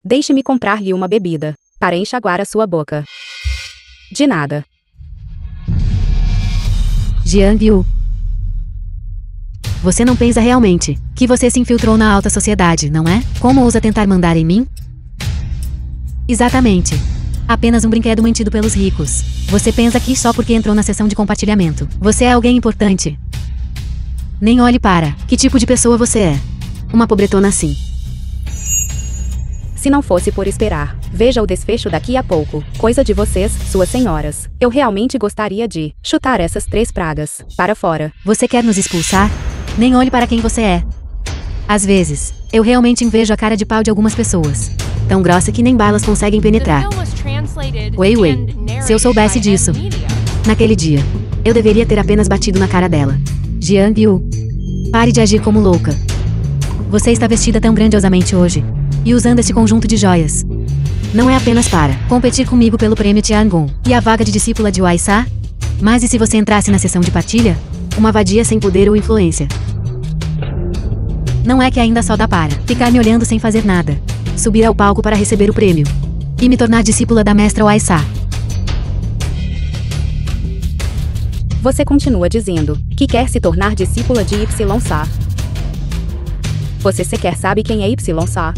S6: Deixe-me comprar-lhe uma bebida, para enxaguar a sua boca. De nada.
S5: Jiang Yu. Você não pensa realmente que você se infiltrou na alta sociedade, não é? Como ousa tentar mandar em mim? Exatamente. Apenas um brinquedo mantido pelos ricos. Você pensa que só porque entrou na sessão de compartilhamento, você é alguém importante. Nem olhe para que tipo de pessoa você é. Uma pobretona assim.
S6: Se não fosse por esperar, veja o desfecho daqui a pouco. Coisa de vocês, suas senhoras. Eu realmente gostaria de chutar essas 3 pragas para fora.
S5: Você quer nos expulsar? Nem olhe para quem você é. Às vezes, eu realmente invejo a cara de pau de algumas pessoas. Tão grossa que nem balas conseguem penetrar. Wei Wei, se eu soubesse disso, naquele dia, eu deveria ter apenas batido na cara dela. Jiang Yu, pare de agir como louca. Você está vestida tão grandiosamente hoje. E usando esse conjunto de joias. Não é apenas para competir comigo pelo prêmio Tiangong e a vaga de discípula de Waisa? Mas e se você entrasse na sessão de partilha? Uma vadia sem poder ou influência. Não é que ainda só dá para ficar me olhando sem fazer nada. Subir ao palco para receber o prêmio. E me tornar discípula da mestra Waisa.
S6: Você continua dizendo que quer se tornar discípula de Y-Sa. Você sequer sabe quem é Y-Sa?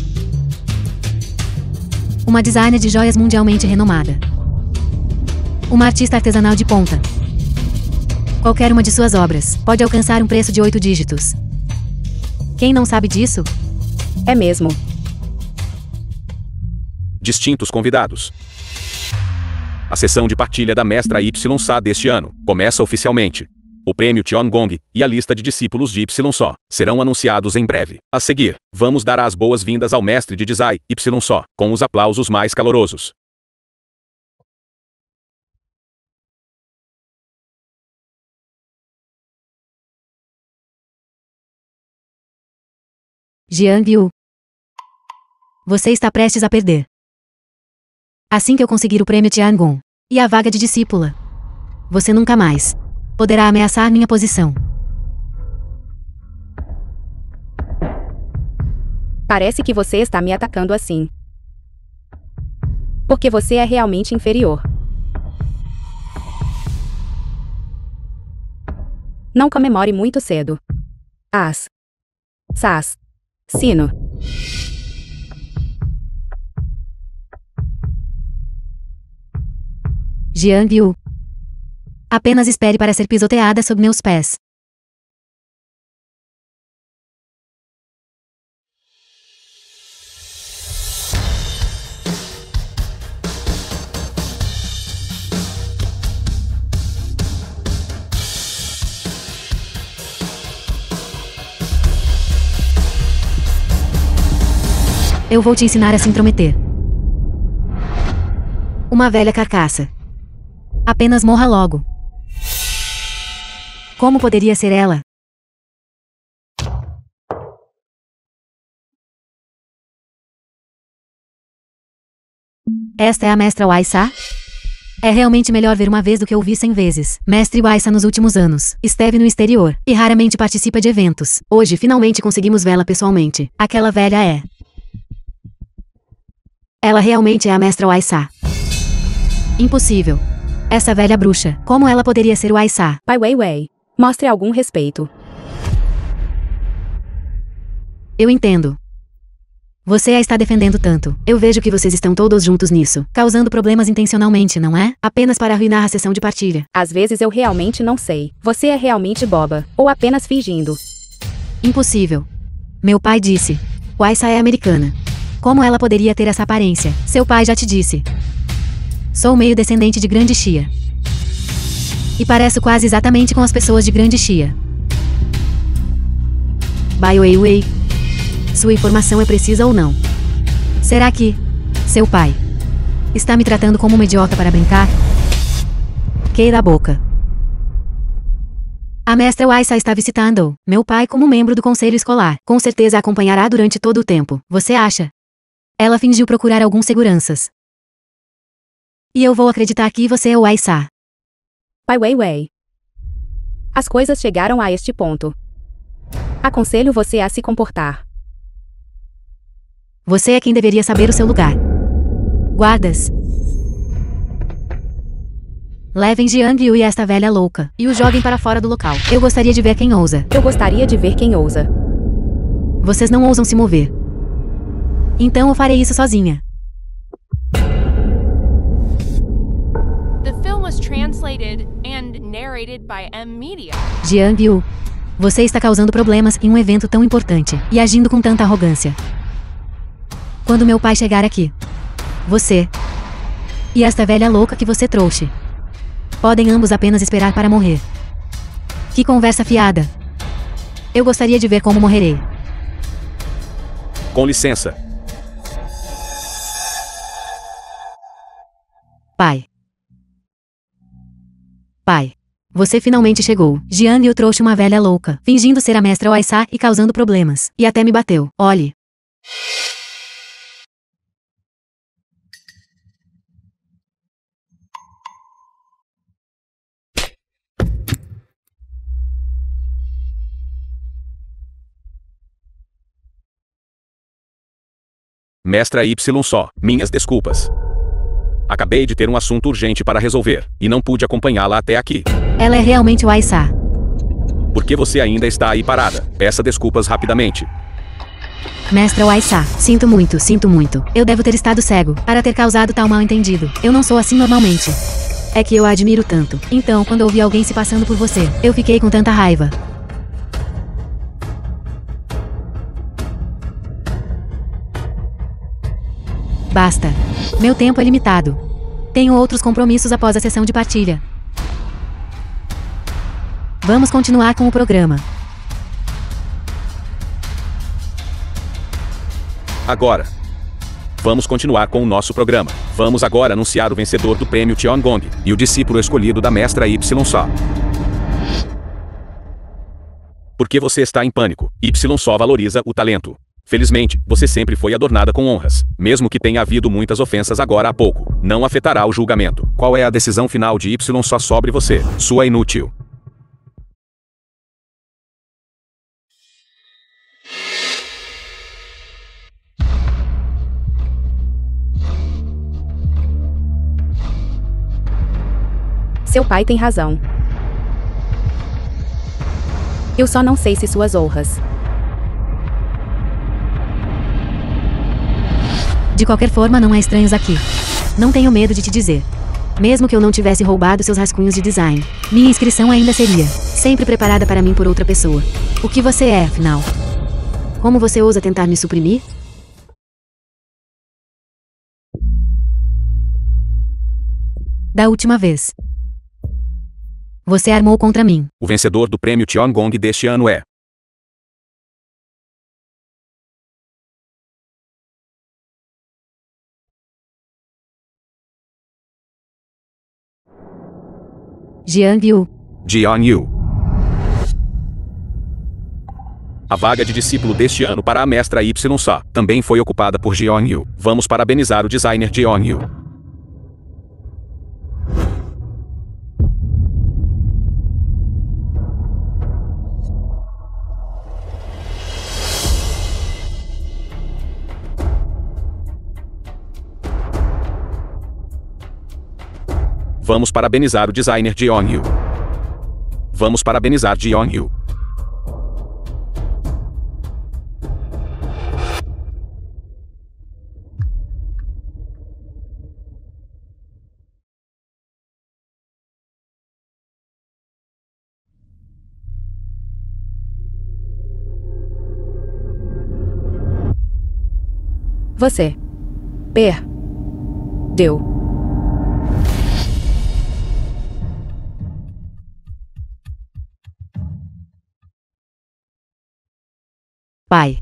S5: Uma designer de joias mundialmente renomada. Uma artista artesanal de ponta. Qualquer uma de suas obras pode alcançar um preço de 8 dígitos. Quem não sabe disso?
S6: É mesmo.
S3: Distintos convidados. A sessão de partilha da mestra Y-Sa deste ano começa oficialmente. O prêmio Tiangong e a lista de discípulos de YSO serão anunciados em breve. A seguir, vamos dar as boas-vindas ao mestre de design YSO, com os aplausos mais calorosos.
S5: Jiang Yu. Você está prestes a perder. Assim que eu conseguir o prêmio Tiangong e a vaga de discípula, você nunca mais poderá ameaçar minha posição.
S6: Parece que você está me atacando assim. Porque você é realmente inferior. Não comemore muito cedo. Sino.
S5: Jiang Yu. Apenas espere para ser pisoteada sob meus pés. Eu vou te ensinar a se intrometer. Uma velha carcaça. Apenas morra logo. Como poderia ser ela? Esta é a mestra Waisa? É realmente melhor ver uma vez do que ouvir 100 vezes. Mestre Waisa nos últimos anos esteve no exterior e raramente participa de eventos. Hoje finalmente conseguimos vê-la pessoalmente. Aquela velha é... Ela realmente é a mestra Waisa. Impossível. Essa velha bruxa, como ela poderia ser Waisa?
S6: Pai Weiwei, mostre algum respeito.
S5: Eu entendo. Você a está defendendo tanto. Eu vejo que vocês estão todos juntos nisso, causando problemas intencionalmente, não é? Apenas para arruinar a sessão de partilha.
S6: Às vezes eu realmente não sei. Você é realmente boba, ou apenas fingindo.
S5: Impossível. Meu pai disse. Waisa é americana. Como ela poderia ter essa aparência? Seu pai já te disse. Sou meio descendente de Grande Xia. E pareço quase exatamente com as pessoas de Grande Xia. Bai Weiwei. Sua informação é precisa ou não? Será que seu pai está me tratando como uma idiota para brincar? Queira a boca. A mestra Waisa está visitando meu pai como membro do conselho escolar. Com certeza a acompanhará durante todo o tempo. Você acha? Ela fingiu procurar alguns seguranças. E eu vou acreditar que você é o Waisa.
S6: Pai Weiwei. As coisas chegaram a este ponto. Aconselho você a se comportar.
S5: Você é quem deveria saber o seu lugar. Guardas. Levem Jiang Yu e esta velha louca, e o joguem para fora do local. Eu gostaria de ver quem ousa.
S6: Eu gostaria de ver quem ousa.
S5: Vocês não ousam se mover. Então eu farei isso sozinha.
S4: The film was translated and narrated by M-Media.
S5: Jiang Yu, você está causando problemas em um evento tão importante, e agindo com tanta arrogância. Quando meu pai chegar aqui, você e esta velha louca que você trouxe podem ambos apenas esperar para morrer. Que conversa fiada. Eu gostaria de ver como morrerei.
S3: Com licença.
S5: Pai. Pai. Você finalmente chegou. Jiang Yu trouxe uma velha louca, fingindo ser a mestra Waisa e causando problemas. E até me bateu. Olhe.
S3: Mestra YSO, minhas desculpas. Acabei de ter um assunto urgente para resolver, e não pude acompanhá-la até aqui.
S5: Ela é realmente Waisa.
S3: Por que você ainda está aí parada? Peça desculpas rapidamente.
S5: Mestra Waisa, sinto muito, sinto muito. Eu devo ter estado cego, para ter causado tal mal-entendido. Eu não sou assim normalmente. É que eu a admiro tanto. Então, quando ouvi alguém se passando por você, eu fiquei com tanta raiva. Basta. Meu tempo é limitado. Tenho outros compromissos após a sessão de partilha. Vamos continuar com o programa.
S3: Agora. Vamos continuar com o nosso programa. Vamos agora anunciar o vencedor do prêmio Tiangong e o discípulo escolhido da mestra Y-Só. Por que você está em pânico? Y-Só valoriza o talento. Felizmente, você sempre foi adornada com honras. Mesmo que tenha havido muitas ofensas agora há pouco, não afetará o julgamento. Qual é a decisão final de Y-Só sobre você? Sua inútil.
S6: Seu pai tem razão. Eu só não sei se suas honras.
S5: De qualquer forma, não há estranhos aqui. Não tenho medo de te dizer. Mesmo que eu não tivesse roubado seus rascunhos de design, minha inscrição ainda seria sempre preparada para mim por outra pessoa. O que você é, afinal? Como você ousa tentar me suprimir? Da última vez. Você armou contra mim.
S3: O vencedor do prêmio Tiangong deste ano é
S5: Jiang Yu.
S3: Jiang Yu. A vaga de discípulo deste ano para a mestra Y-Só também foi ocupada por Jiang Yu. Vamos parabenizar o designer Jiang Yu. Vamos parabenizar o designer Jiang Yu. Vamos parabenizar Jiang Yu.
S6: Você perdeu.
S5: Pai.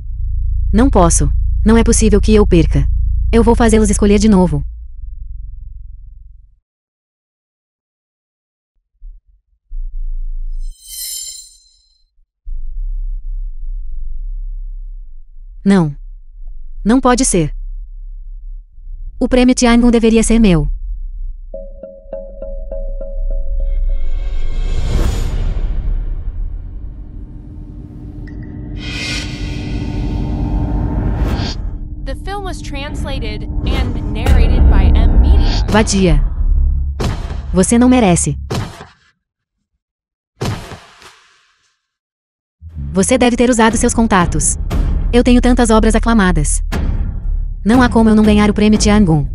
S5: Não posso. Não é possível que eu perca. Eu vou fazê-los escolher de novo. Não. Não pode ser. O prêmio Tiangong deveria ser meu.
S4: The film was translated and narrated by M-Media.
S5: Vadia. Você não merece. Você deve ter usado seus contatos. Eu tenho tantas obras aclamadas. Não há como eu não ganhar o prêmio Tiangong.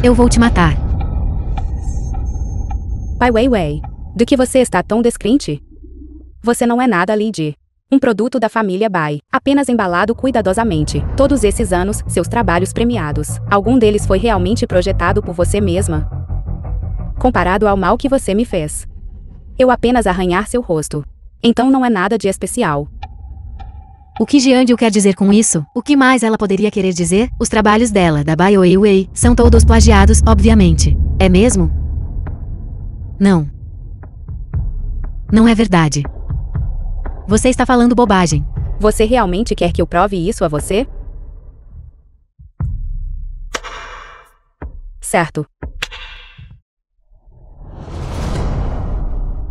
S5: Eu vou te matar.
S6: Pai Weiwei, do que você está tão descrente? Você não é nada, Lidi. Um produto da família Bai, apenas embalado cuidadosamente. Todos esses anos, seus trabalhos premiados. Algum deles foi realmente projetado por você mesma? Comparado ao mal que você me fez. Eu apenas arranhar seu rosto. Então não é nada de especial.
S5: O que Jiang quer dizer com isso? O que mais ela poderia querer dizer? Os trabalhos dela, da Bai Weiwei, são todos plagiados, obviamente. É mesmo? Não. Não é verdade. Você está falando bobagem.
S6: Você realmente quer que eu prove isso a você? Certo.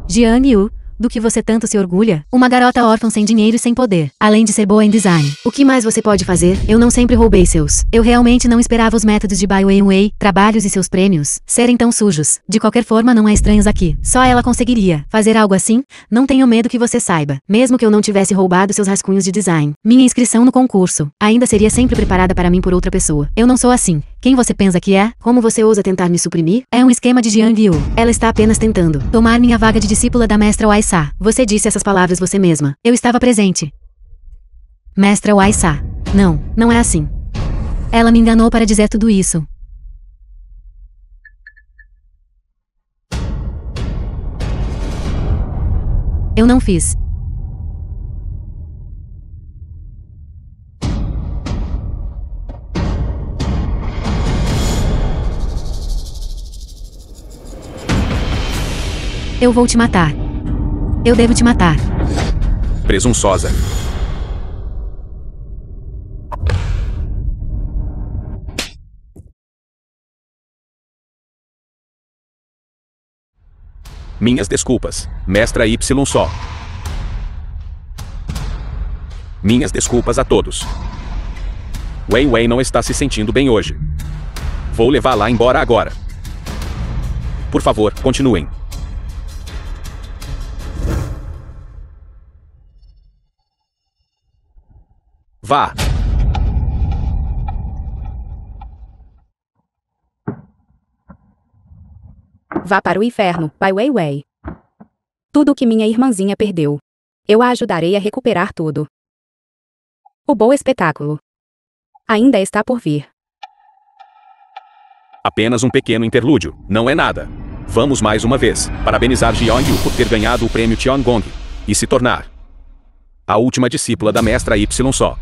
S5: Jiang Yu, do que você tanto se orgulha? Uma garota órfã sem dinheiro e sem poder, além de ser boa em design. O que mais você pode fazer? Eu não sempre roubei seus. Eu realmente não esperava os métodos de Bai Weiwei, trabalhos e seus prêmios serem tão sujos. De qualquer forma, não há estranhos aqui. Só ela conseguiria fazer algo assim. Não tenho medo que você saiba. Mesmo que eu não tivesse roubado seus rascunhos de design, minha inscrição no concurso ainda seria sempre preparada para mim por outra pessoa. Eu não sou assim. Quem você pensa que é? Como você ousa tentar me suprimir? É um esquema de Jiang Yu. Ela está apenas tentando tomar minha vaga de discípula da mestra Waisa. Você disse essas palavras você mesma. Eu estava presente. Mestra Waisa. Não, não é assim. Ela me enganou para dizer tudo isso. Eu não fiz. Eu vou te matar. Eu devo te matar.
S3: Presunçosa. Minhas desculpas, mestra Y só. Minhas desculpas a todos. Wei Wei não está se sentindo bem hoje. Vou levá-la embora agora. Por favor, continuem. Vá.
S6: Vá para o inferno, Pai Weiwei. Tudo o que minha irmãzinha perdeu. Eu a ajudarei a recuperar tudo. O bom espetáculo ainda está por vir.
S3: Apenas um pequeno interlúdio, não é nada. Vamos mais uma vez parabenizar Jiang Yu por ter ganhado o prêmio Tiangong e se tornar a última discípula da mestra Y só.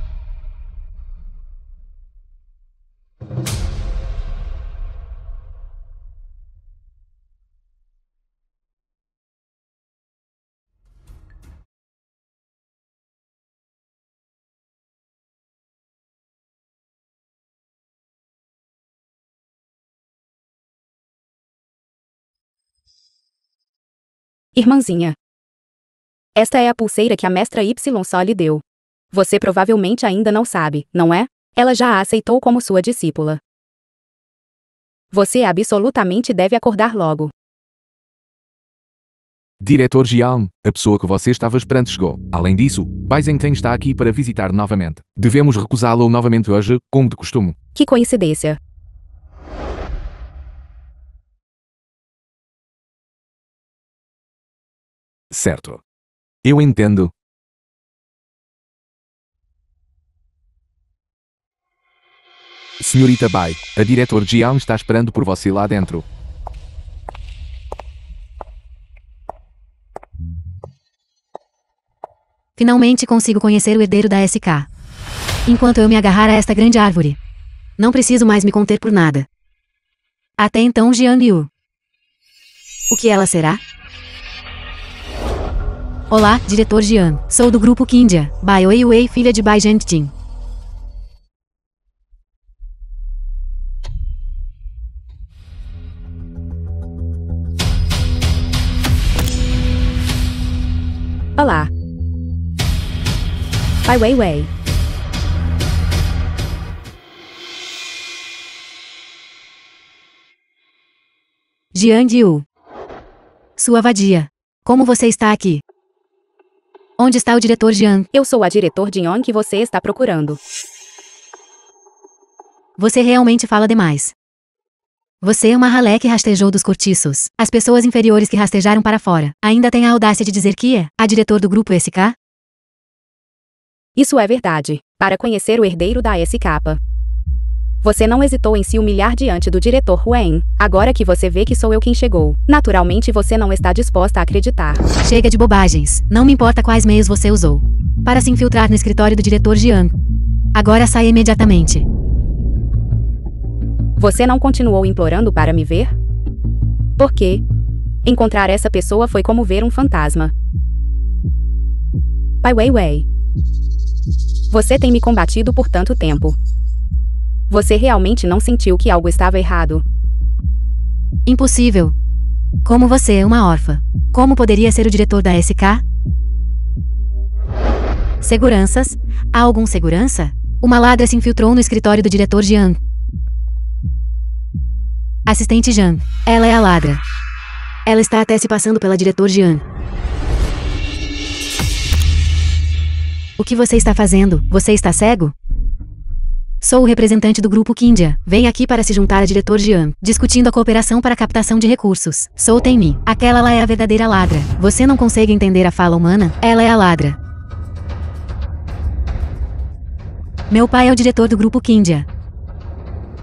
S6: Irmãzinha. Esta é a pulseira que a mestra Y só lhe deu. Você provavelmente ainda não sabe, não é? Ela já a aceitou como sua discípula. Você absolutamente deve acordar logo.
S2: Diretor Jiang, a pessoa que você estava esperando chegou. Além disso, Bai Zhengten está aqui para visitar novamente. Devemos recusá-lo novamente hoje, como de costume.
S6: Que coincidência.
S2: Certo. Eu entendo. Senhorita Bai, a diretor Jiang está esperando por você lá dentro.
S5: Finalmente consigo conhecer o herdeiro da SK. Enquanto eu me agarrar a esta grande árvore. Não preciso mais me conter por nada. Até então, Jiang Yu. O que ela será? Olá, diretor Jiang. Sou do grupo Kindia, Bai Weiwei, filha de Bai Zhengting.
S6: Olá. Pai Weiwei.
S5: Jiang Yu. Sua vadia. Como você está aqui? Onde está o diretor Jiang?
S6: Eu sou a diretor Jiang que você está procurando.
S5: Você realmente fala demais. Você é uma ralé que rastejou dos cortiços. As pessoas inferiores que rastejaram para fora. Ainda tem a audácia de dizer que é a diretor do grupo SK?
S6: Isso é verdade. Para conhecer o herdeiro da SK. Você não hesitou em se humilhar diante do diretor Wen. Agora que você vê que sou eu quem chegou. Naturalmente você não está disposta a acreditar.
S5: Chega de bobagens. Não me importa quais meios você usou para se infiltrar no escritório do diretor Jiang. Agora saia imediatamente.
S6: Você não continuou implorando para me ver? Por quê? Encontrar essa pessoa foi como ver um fantasma. Pai Weiwei. Você tem me combatido por tanto tempo. Você realmente não sentiu que algo estava errado?
S5: Impossível. Como você é uma órfã, como poderia ser o diretor da SK? Seguranças? Há algum segurança? Uma ladra se infiltrou no escritório do diretor Jiang. Assistente Jiang. Ela é a ladra. Ela está até se passando pela diretor Jiang. O que você está fazendo? Você está cego? Sou o representante do grupo Kindia. Vem aqui para se juntar a diretor Jian, discutindo a cooperação para a captação de recursos. Sou Tenmi. Aquela lá é a verdadeira ladra. Você não consegue entender a fala humana? Ela é a ladra. Meu pai é o diretor do grupo Kindia.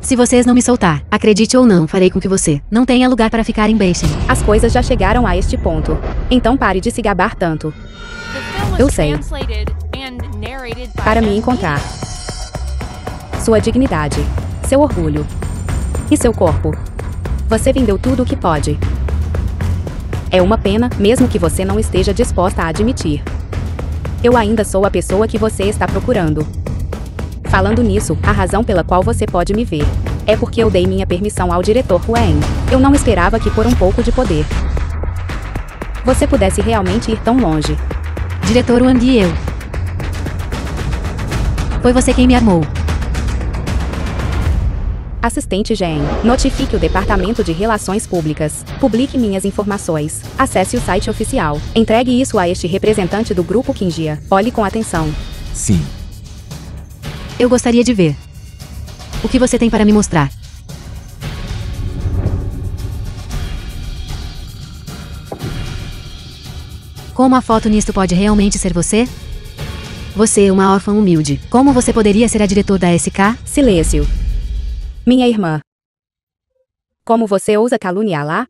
S5: Se vocês não me soltar, acredite ou não, farei com que você não tenha lugar para ficar em Beishin.
S6: As coisas já chegaram a este ponto. Então pare de se gabar tanto. Eu sei. Para me encontrar. Sua dignidade, seu orgulho e seu corpo. Você vendeu tudo o que pode. É uma pena, mesmo que você não esteja disposta a admitir. Eu ainda sou a pessoa que você está procurando. Falando nisso, a razão pela qual você pode me ver é porque eu dei minha permissão ao diretor Wen. Eu não esperava que por um pouco de poder você pudesse realmente ir tão longe.
S5: Diretor Wang e eu. Foi você quem me armou.
S6: Assistente Gen, notifique o Departamento de Relações Públicas. Publique minhas informações. Acesse o site oficial. Entregue isso a este representante do grupo Kindia. Olhe com atenção.
S2: Sim.
S5: Eu gostaria de ver. O que você tem para me mostrar? Como a foto nisto pode realmente ser você? Você é uma órfã humilde. Como você poderia ser a diretor da SK?
S6: Silêncio. Minha irmã. Como você ousa caluniá-la?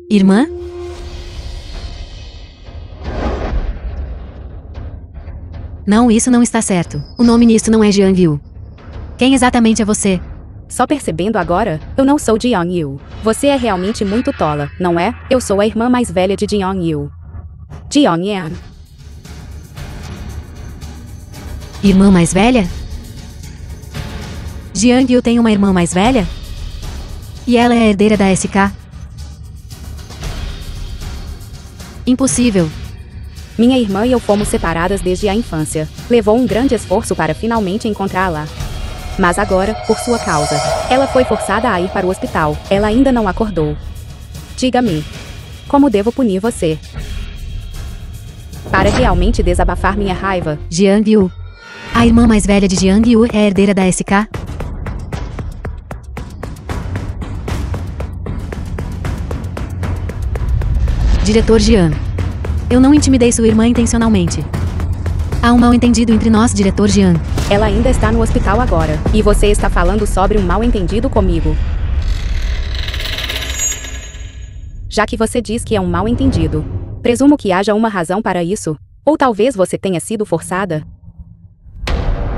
S5: Irmã? Não, isso não está certo. O nome nisto não é Jiang Yu. Quem exatamente é você?
S6: Só percebendo agora, eu não sou Jiang Yu. Você é realmente muito tola, não é? Eu sou a irmã mais velha de Jiang Yu. Jiang Yan.
S5: Irmã mais velha? Jiang Yu tem uma irmã mais velha? E ela é a herdeira da SK? Impossível.
S6: Minha irmã e eu fomos separadas desde a infância. Levou um grande esforço para finalmente encontrá-la. Mas agora, por sua causa, ela foi forçada a ir para o hospital. Ela ainda não acordou. Diga-me, como devo punir você? Para realmente desabafar minha raiva.
S5: Jiang Yu. A irmã mais velha de Jiang Yu é a herdeira da SK? Diretor Jian. Eu não intimidei sua irmã intencionalmente. Há um mal-entendido entre nós, diretor Jian.
S6: Ela ainda está no hospital agora. E você está falando sobre um mal-entendido comigo. Já que você diz que é um mal-entendido, presumo que haja uma razão para isso. Ou talvez você tenha sido forçada.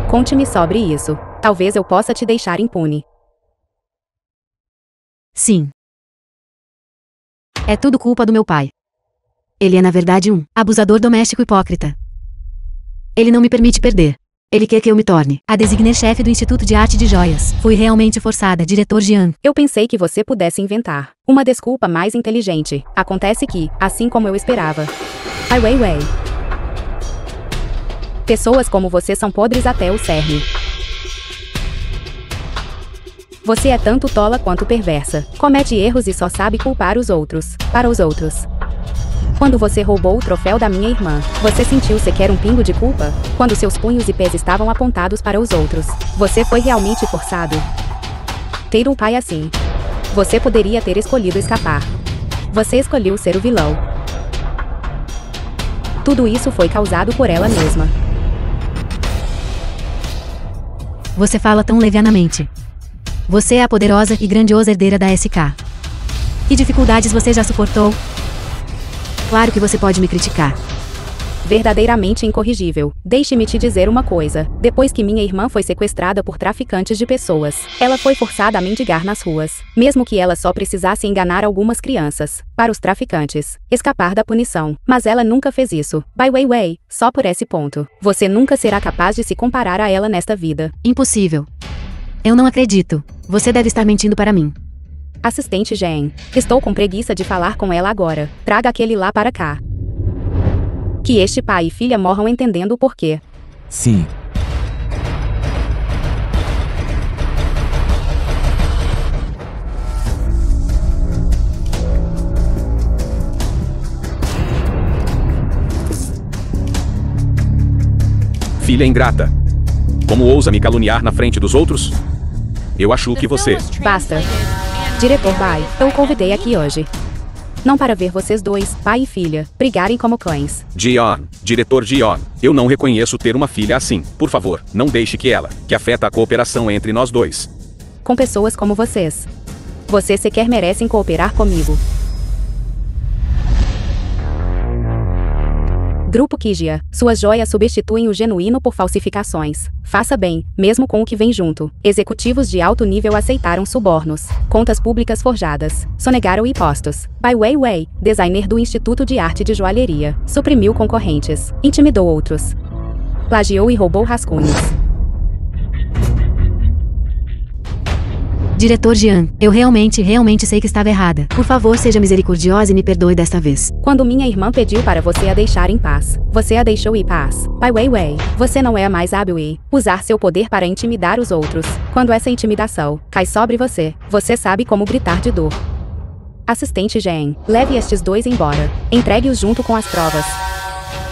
S6: Conte-me sobre isso. Talvez eu possa te deixar impune.
S5: Sim. É tudo culpa do meu pai. Ele é na verdade um abusador doméstico hipócrita. Ele não me permite perder. Ele quer que eu me torne a designer-chefe do Instituto de Arte de Joias. Fui realmente forçada, diretor Jian.
S6: Eu pensei que você pudesse inventar uma desculpa mais inteligente. Acontece que, assim como eu esperava. Ai Weiwei. Pessoas como você são podres até o cerne. Você é tanto tola quanto perversa. Comete erros e só sabe culpar os outros. Para os outros. Quando você roubou o troféu da minha irmã, você sentiu sequer um pingo de culpa? Quando seus punhos e pés estavam apontados para os outros, você foi realmente forçado? Ter um pai assim. Você poderia ter escolhido escapar. Você escolheu ser o vilão. Tudo isso foi causado por ela mesma.
S5: Você fala tão levianamente. Você é a poderosa e grandiosa herdeira da SK. Que dificuldades você já suportou? Claro que você pode me criticar.
S6: Verdadeiramente incorrigível. Deixe-me te dizer uma coisa. Depois que minha irmã foi sequestrada por traficantes de pessoas, ela foi forçada a mendigar nas ruas. Mesmo que ela só precisasse enganar algumas crianças, para os traficantes, escapar da punição. Mas ela nunca fez isso. Bai Weiwei, só por esse ponto. Você nunca será capaz de se comparar a ela nesta vida.
S5: Impossível. Eu não acredito. Você deve estar mentindo para mim.
S6: Assistente Gen. Estou com preguiça de falar com ela agora. Traga aquele lá para cá. Que este pai e filha morram entendendo o porquê.
S2: Sim.
S3: Filha ingrata. Como ousa me caluniar na frente dos outros? Eu acho que você...
S6: Basta. Diretor Bai, eu o convidei aqui hoje. Não para ver vocês dois, pai e filha, brigarem como cães.
S3: Ji-yeon, diretor Ji-yeon, eu não reconheço ter uma filha assim. Por favor, não deixe que ela, que afeta a cooperação entre nós dois.
S6: Com pessoas como vocês. Vocês sequer merecem cooperar comigo. Grupo Kijia, suas joias substituem o genuíno por falsificações. Faça bem, mesmo com o que vem junto. Executivos de alto nível aceitaram subornos. Contas públicas forjadas. Sonegaram impostos. Bai Weiwei, designer do Instituto de Arte de Joalheria, suprimiu concorrentes. Intimidou outros. Plagiou e roubou rascunhos.
S5: Diretor Jian, eu realmente sei que estava errada. Por favor, seja misericordiosa e me perdoe desta vez.
S6: Quando minha irmã pediu para você a deixar em paz, você a deixou em paz. Bai Weiwei, você não é a mais hábil em usar seu poder para intimidar os outros. Quando essa intimidação cai sobre você, você sabe como gritar de dor. Assistente Jean, leve estes dois embora. Entregue-os junto com as provas.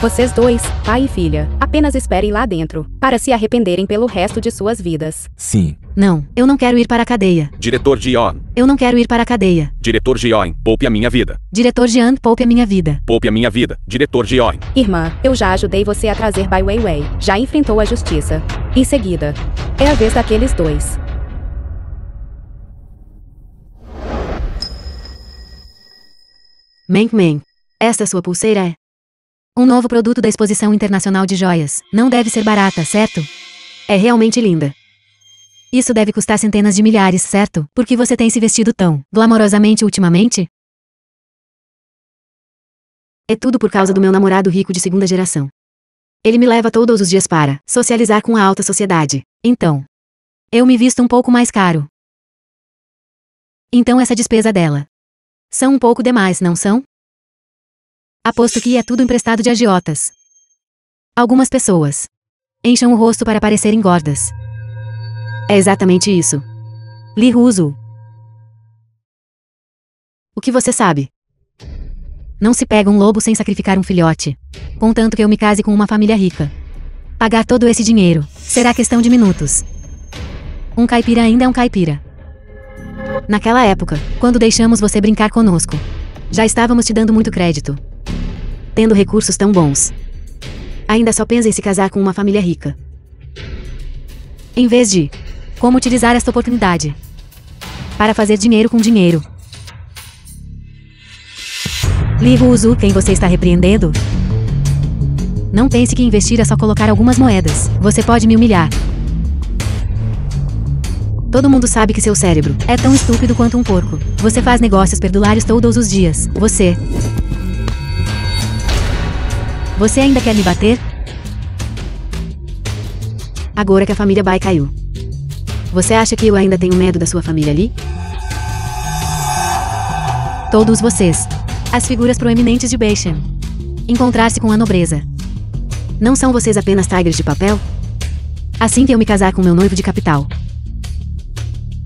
S6: Vocês dois, pai e filha, apenas esperem lá dentro, para se arrependerem pelo resto de suas vidas.
S2: Sim.
S5: Não, eu não quero ir para a cadeia.
S3: Diretor Ji-yeon,
S5: Eu não quero ir para a cadeia.
S3: diretor Ji-yeon, poupe a minha vida.
S5: Diretor Jian, poupe a minha vida.
S3: Poupe a minha vida, diretor Ji-yeon.
S6: Irmã, eu já ajudei você a trazer Bai Weiwei. Já enfrentou a justiça. Em seguida, é a vez daqueles dois.
S5: Meng, esta sua pulseira é um novo produto da Exposição Internacional de Joias. Não deve ser barata, certo? É realmente linda. Isso deve custar centenas de milhares, certo? Por que você tem se vestido tão glamorosamente ultimamente? É tudo por causa do meu namorado rico de segunda geração. Ele me leva todos os dias para socializar com a alta sociedade. Então, eu me visto um pouco mais caro. Então essa despesa dela são um pouco demais, não são? Aposto que é tudo emprestado de agiotas. Algumas pessoas enchem o rosto para parecerem gordas. É exatamente isso. Li Ruzu. O que você sabe? Não se pega um lobo sem sacrificar um filhote. Contanto que eu me case com uma família rica. Pagar todo esse dinheiro será questão de minutos. Um caipira ainda é um caipira. Naquela época, quando deixamos você brincar conosco, já estávamos te dando muito crédito. Tendo recursos tão bons. Ainda só pensa em se casar com uma família rica. Em vez de como utilizar esta oportunidade para fazer dinheiro com dinheiro. Li Ruzu, quem você está repreendendo? Não pense que investir é só colocar algumas moedas. Você pode me humilhar. Todo mundo sabe que seu cérebro é tão estúpido quanto um porco. Você faz negócios perdulários todos os dias. Você ainda quer me bater? Agora que a família Bai caiu. Você acha que eu ainda tenho medo da sua família ali? Todos vocês. As figuras proeminentes de Beishan. Encontrar-se com a nobreza. Não são vocês apenas tigres de papel? Assim que eu me casar com meu noivo de capital,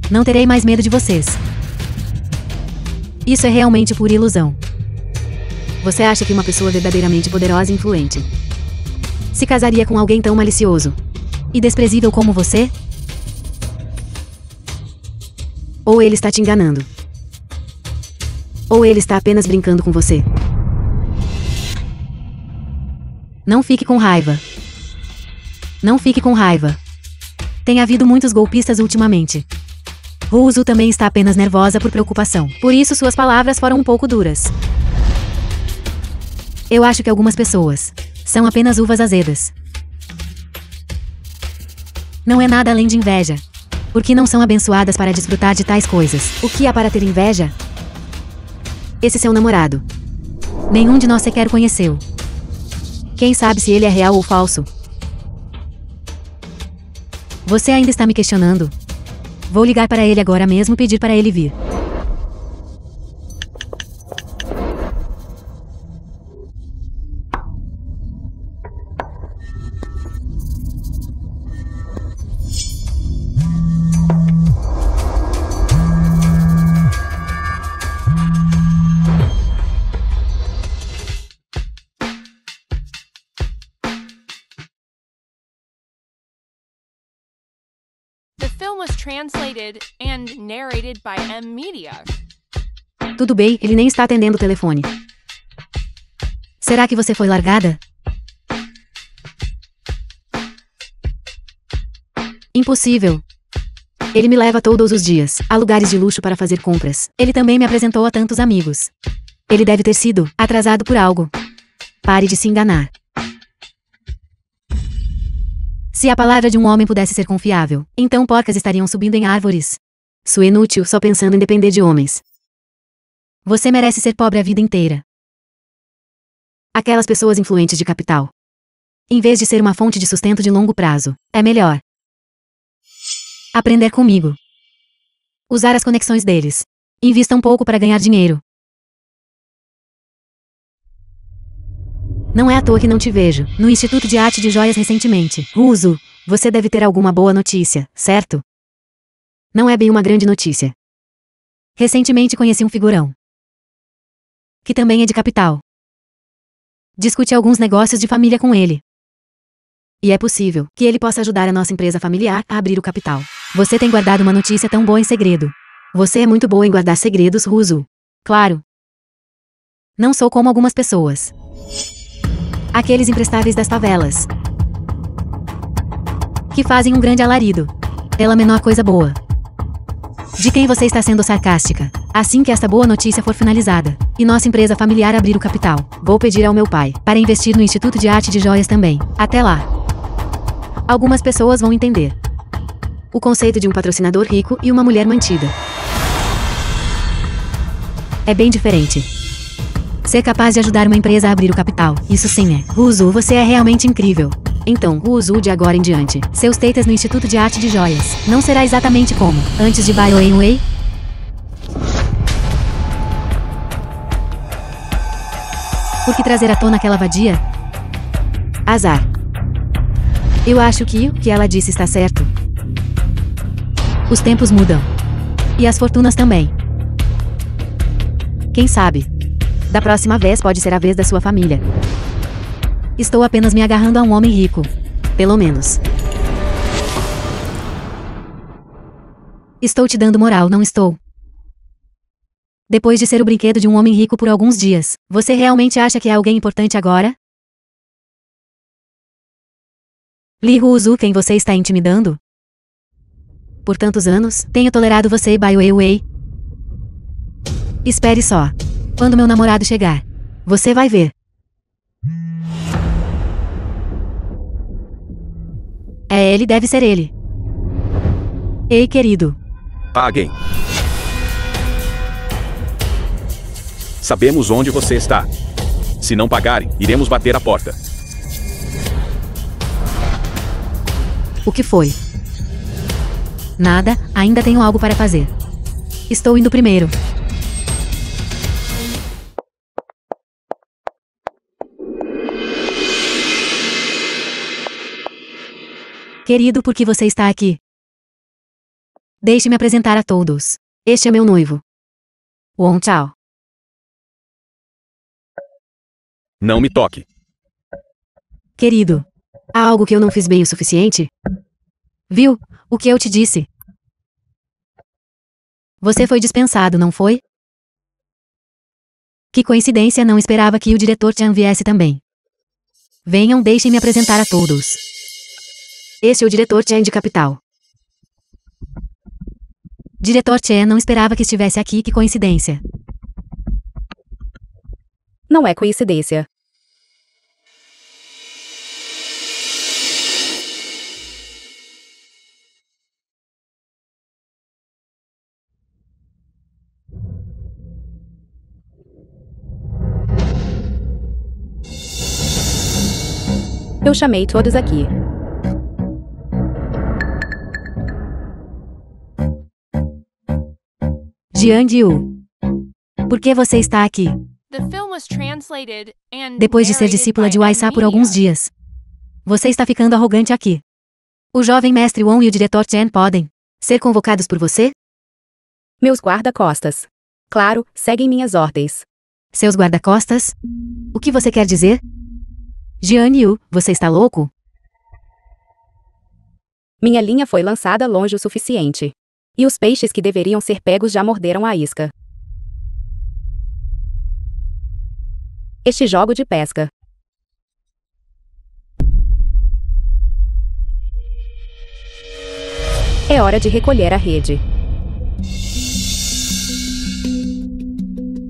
S5: não terei mais medo de vocês. Isso é realmente pura ilusão. Você acha que uma pessoa verdadeiramente poderosa e influente se casaria com alguém tão malicioso e desprezível como você? Ou ele está te enganando. Ou ele está apenas brincando com você. Não fique com raiva. Não fique com raiva. Tem havido muitos golpistas ultimamente. Ruzu também está apenas nervosa por preocupação. Por isso suas palavras foram um pouco duras. Eu acho que algumas pessoas são apenas uvas azedas. Não é nada além de inveja. Porque não são abençoadas para desfrutar de tais coisas. O que há para ter inveja? Esse seu namorado. Nenhum de nós sequer conheceu. Quem sabe se ele é real ou falso? Você ainda está me questionando? Vou ligar para ele agora mesmo e pedir para ele vir.
S4: translated and narrated by M Media.
S5: Tudo bem, ele nem está atendendo o telefone. Será que você foi largada? Impossível. Ele me leva todos os dias a lugares de luxo para fazer compras. Ele também me apresentou a tantos amigos. Ele deve ter sido atrasado por algo. Pare de se enganar. Se a palavra de um homem pudesse ser confiável, então porcas estariam subindo em árvores. Sou inútil só pensando em depender de homens. Você merece ser pobre a vida inteira. Aquelas pessoas influentes de capital. Em vez de ser uma fonte de sustento de longo prazo, é melhor aprender comigo. Usar as conexões deles. Invista um pouco para ganhar dinheiro. Não é à toa que não te vejo no Instituto de Arte de Joias recentemente. Russo, você deve ter alguma boa notícia, certo? Não é bem uma grande notícia. Recentemente conheci um figurão que também é de capital. Discute alguns negócios de família com ele. E é possível que ele possa ajudar a nossa empresa familiar a abrir o capital. Você tem guardado uma notícia tão boa em segredo. Você é muito boa em guardar segredos, Russo. Claro. Não sou como algumas pessoas. Aqueles imprestáveis das favelas. Que fazem um grande alarido. Pela menor coisa boa. De quem você está sendo sarcástica? Assim que esta boa notícia for finalizada, e nossa empresa familiar abrir o capital, vou pedir ao meu pai para investir no Instituto de Arte de Joias também. Até lá. Algumas pessoas vão entender o conceito de um patrocinador rico e uma mulher mantida. É bem diferente. Ser capaz de ajudar uma empresa a abrir o capital, isso sim é. Russo, você é realmente incrível. Então, Russo, de agora em diante, seus status no Instituto de Arte de Joias não será exatamente como antes de Bioenway? Por que trazer à tona aquela vadia? Azar. Eu acho que o que ela disse está certo. Os tempos mudam. E as fortunas também. Quem sabe? Da próxima vez pode ser a vez da sua família. Estou apenas me agarrando a um homem rico. Pelo menos. Estou te dando moral, não estou? Depois de ser o brinquedo de um homem rico por alguns dias, você realmente acha que é alguém importante agora? Lee Russo, quem você está intimidando? Por tantos anos, tenho tolerado você, Bioenway. Espere só. Quando meu namorado chegar, você vai ver. É ele, deve ser ele. Ei, querido.
S3: Paguem. Sabemos onde você está. Se não pagarem, iremos bater a porta.
S5: O que foi? Nada, ainda tenho algo para fazer. Estou indo primeiro. Querido, por que você está aqui? Deixe-me apresentar a todos. Este é meu noivo. Won Chao.
S3: Não me toque.
S5: Querido, há algo que eu não fiz bem o suficiente? Viu o que eu te disse? Você foi dispensado, não foi? Que coincidência, não esperava que o diretor Chan viesse também. Venham, deixem-me apresentar a todos. Este é o diretor Chen de Capital. Diretor Chen, não esperava que estivesse aqui, que coincidência.
S6: Não é coincidência. Eu chamei todos aqui.
S5: Jian Yu. Por que você está aqui?
S4: The film was translated and
S5: Depois de ser
S4: narrated
S5: discípula
S4: by
S5: de Waisa por
S4: M
S5: alguns
S4: Media.
S5: dias. Você está ficando arrogante aqui. O jovem mestre Wong e o diretor Chen podem ser convocados por você?
S6: Meus guarda-costas. Claro, seguem minhas ordens.
S5: Seus guarda-costas? O que você quer dizer? Jian Yu, você está louco?
S6: Minha linha foi lançada longe o suficiente. E os peixes que deveriam ser pegos já morderam a isca. Este jogo de pesca. É hora de recolher a rede.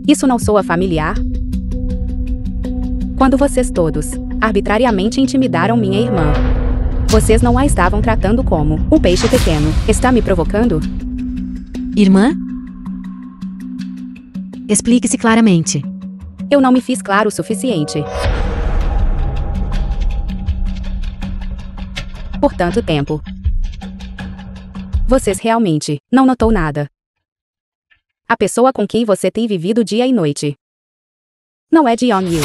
S6: Isso não soa familiar? Quando vocês todos, arbitrariamente intimidaram minha irmã. Vocês não a estavam tratando como um peixe pequeno. Está me provocando?
S5: Irmã? Explique-se claramente.
S6: Eu não me fiz claro o suficiente. Por tanto tempo. Vocês realmente não notou nada. A pessoa com quem você tem vivido dia e noite não é Jeong-yu.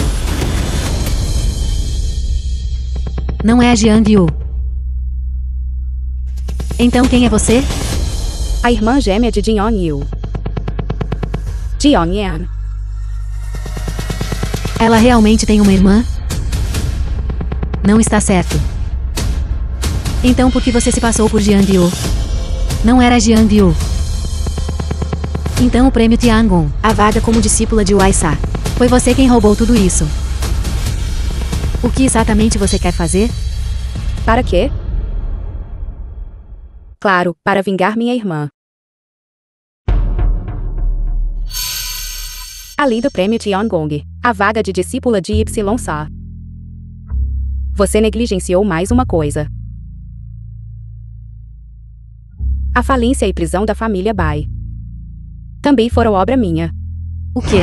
S5: Não é a Jeong-yu. Então quem é você?
S6: A irmã gêmea de Jeong-yu. Jeong-yeon.
S5: Ela realmente tem uma irmã? Não está certo. Então por que você se passou por Jeong-yu? Não era Jeong-yu. Então o prêmio Tiangong, a vaga como discípula de Waisa. Foi você quem roubou tudo isso. O que exatamente você quer fazer?
S6: Para quê? Claro, para vingar minha irmã. Além do prêmio Tiangong, a vaga de discípula de Ypsilon-Sa. Você negligenciou mais uma coisa. A falência e prisão da família Bai. Também foram obra minha.
S5: O quê?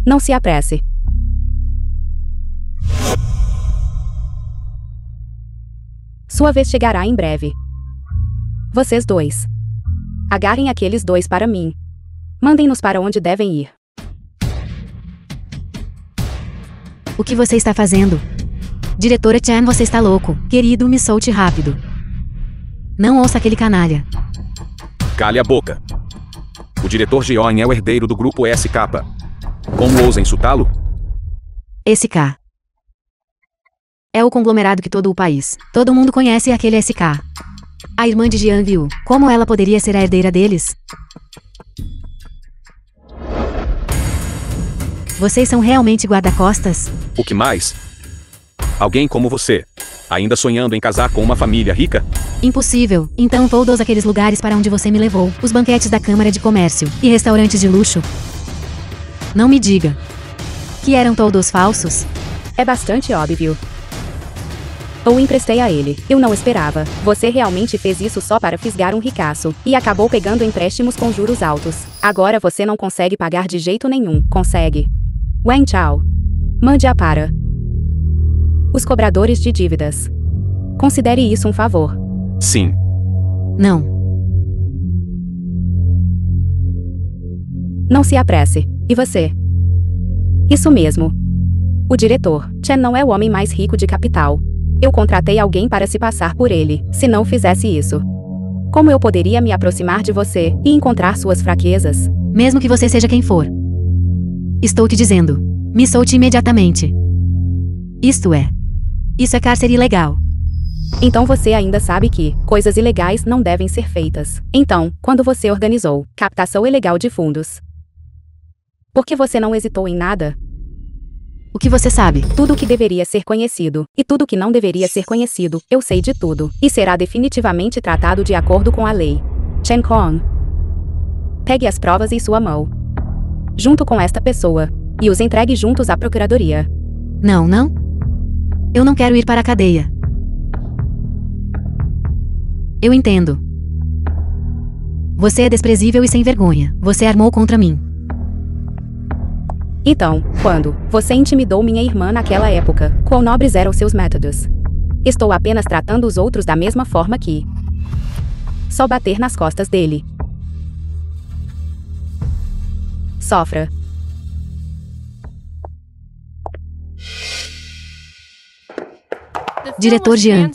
S6: Não se apresse. Sua vez chegará em breve. Vocês dois. Agarrem aqueles dois para mim. Mandem-nos para onde devem ir.
S5: O que você está fazendo? Diretora Chan, você está louco. Querido, me solte rápido. Não ouça aquele canalha.
S3: Cale a boca. O diretor Jeong é o herdeiro do grupo SK. Como ousa insultá-lo?
S5: SK. É o conglomerado que todo o país. Todo mundo conhece aquele SK. A irmã de Jeong-yu. Como ela poderia ser a herdeira deles? Vocês são realmente guarda-costas?
S3: O que mais? Alguém como você, ainda sonhando em casar com uma família rica?
S5: Impossível. Então todos aqueles lugares para onde você me levou. Os banquetes da Câmara de Comércio. E restaurantes de luxo. Não me diga. Que eram todos falsos?
S6: É bastante óbvio. Ou emprestei a ele. Eu não esperava. Você realmente fez isso só para fisgar um ricaço. E acabou pegando empréstimos com juros altos. Agora você não consegue pagar de jeito nenhum. Consegue. Wang Chao. Mande-a para os cobradores de dívidas. Considere isso um favor.
S3: Sim.
S5: Não.
S6: Não se apresse. E você? Isso mesmo. O diretor, Chen, não é o homem mais rico de capital. Eu contratei alguém para se passar por ele. Se não fizesse isso, como eu poderia me aproximar de você e encontrar suas fraquezas?
S5: Mesmo que você seja quem for. Estou te dizendo. Me solte imediatamente. Isto é. Isso é cárcere ilegal.
S6: Então você ainda sabe que coisas ilegais não devem ser feitas. Então, quando você organizou captação ilegal de fundos, por que você não hesitou em nada?
S5: O que você sabe?
S6: Tudo o que deveria ser conhecido, e tudo o que não deveria ser conhecido, eu sei de tudo, e será definitivamente tratado de acordo com a lei. Chen Kong. Pegue as provas em sua mão. Junto com esta pessoa. E os entregue juntos à procuradoria.
S5: Não, não. Eu não quero ir para a cadeia. Eu entendo. Você é desprezível e sem vergonha. Você armou contra mim.
S6: Então, quando você intimidou minha irmã naquela época, quão nobres eram seus métodos? Estou apenas tratando os outros da mesma forma que só bater nas costas dele. Sofra.
S5: Diretor Jean.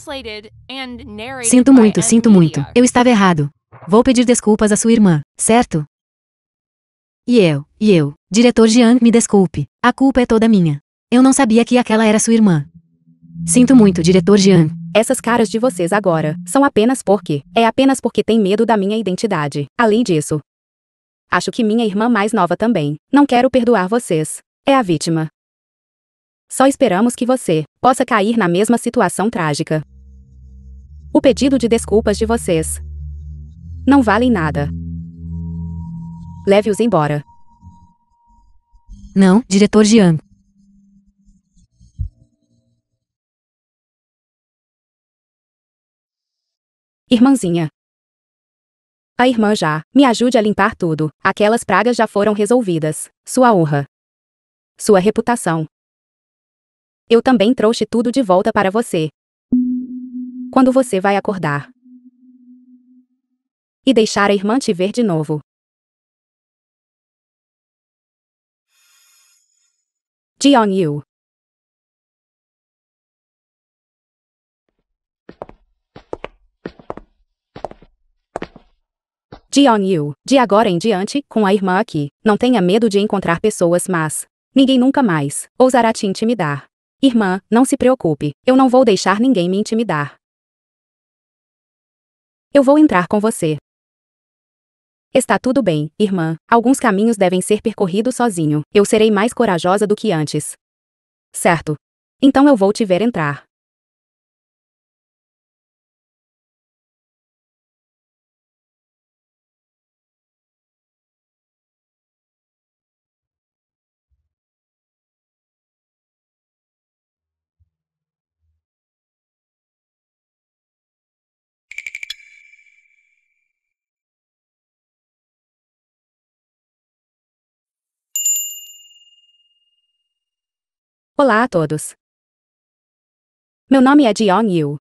S5: Sinto muito. Eu estava errado. Vou pedir desculpas à sua irmã, certo? E eu. Diretor Jean, me desculpe. A culpa é toda minha. Eu não sabia que aquela era sua irmã. Sinto muito, Diretor Jean.
S6: Essas caras de vocês agora são apenas porque. É apenas porque tem medo da minha identidade. Além disso, acho que minha irmã mais nova também. Não quero perdoar vocês. É a vítima. Só esperamos que você possa cair na mesma situação trágica. O pedido de desculpas de vocês não valem nada. Leve-os embora.
S5: Não, diretor Jiang.
S6: Irmãzinha. A irmã já. Me ajude a limpar tudo. Aquelas pragas já foram resolvidas. Sua honra. Sua reputação. Eu também trouxe tudo de volta para você. Quando você vai acordar e deixar a irmã te ver de novo. Jeong-yu. Jeong-yu, de agora em diante, com a irmã aqui, não tenha medo de encontrar pessoas más. Ninguém nunca mais ousará te intimidar. Irmã, não se preocupe, eu não vou deixar ninguém me intimidar. Eu vou entrar com você. Está tudo bem, irmã. Alguns caminhos devem ser percorridos sozinho. Eu serei mais corajosa do que antes. Certo. Então eu vou te ver entrar. Olá a todos. Meu nome é Jeong-yu.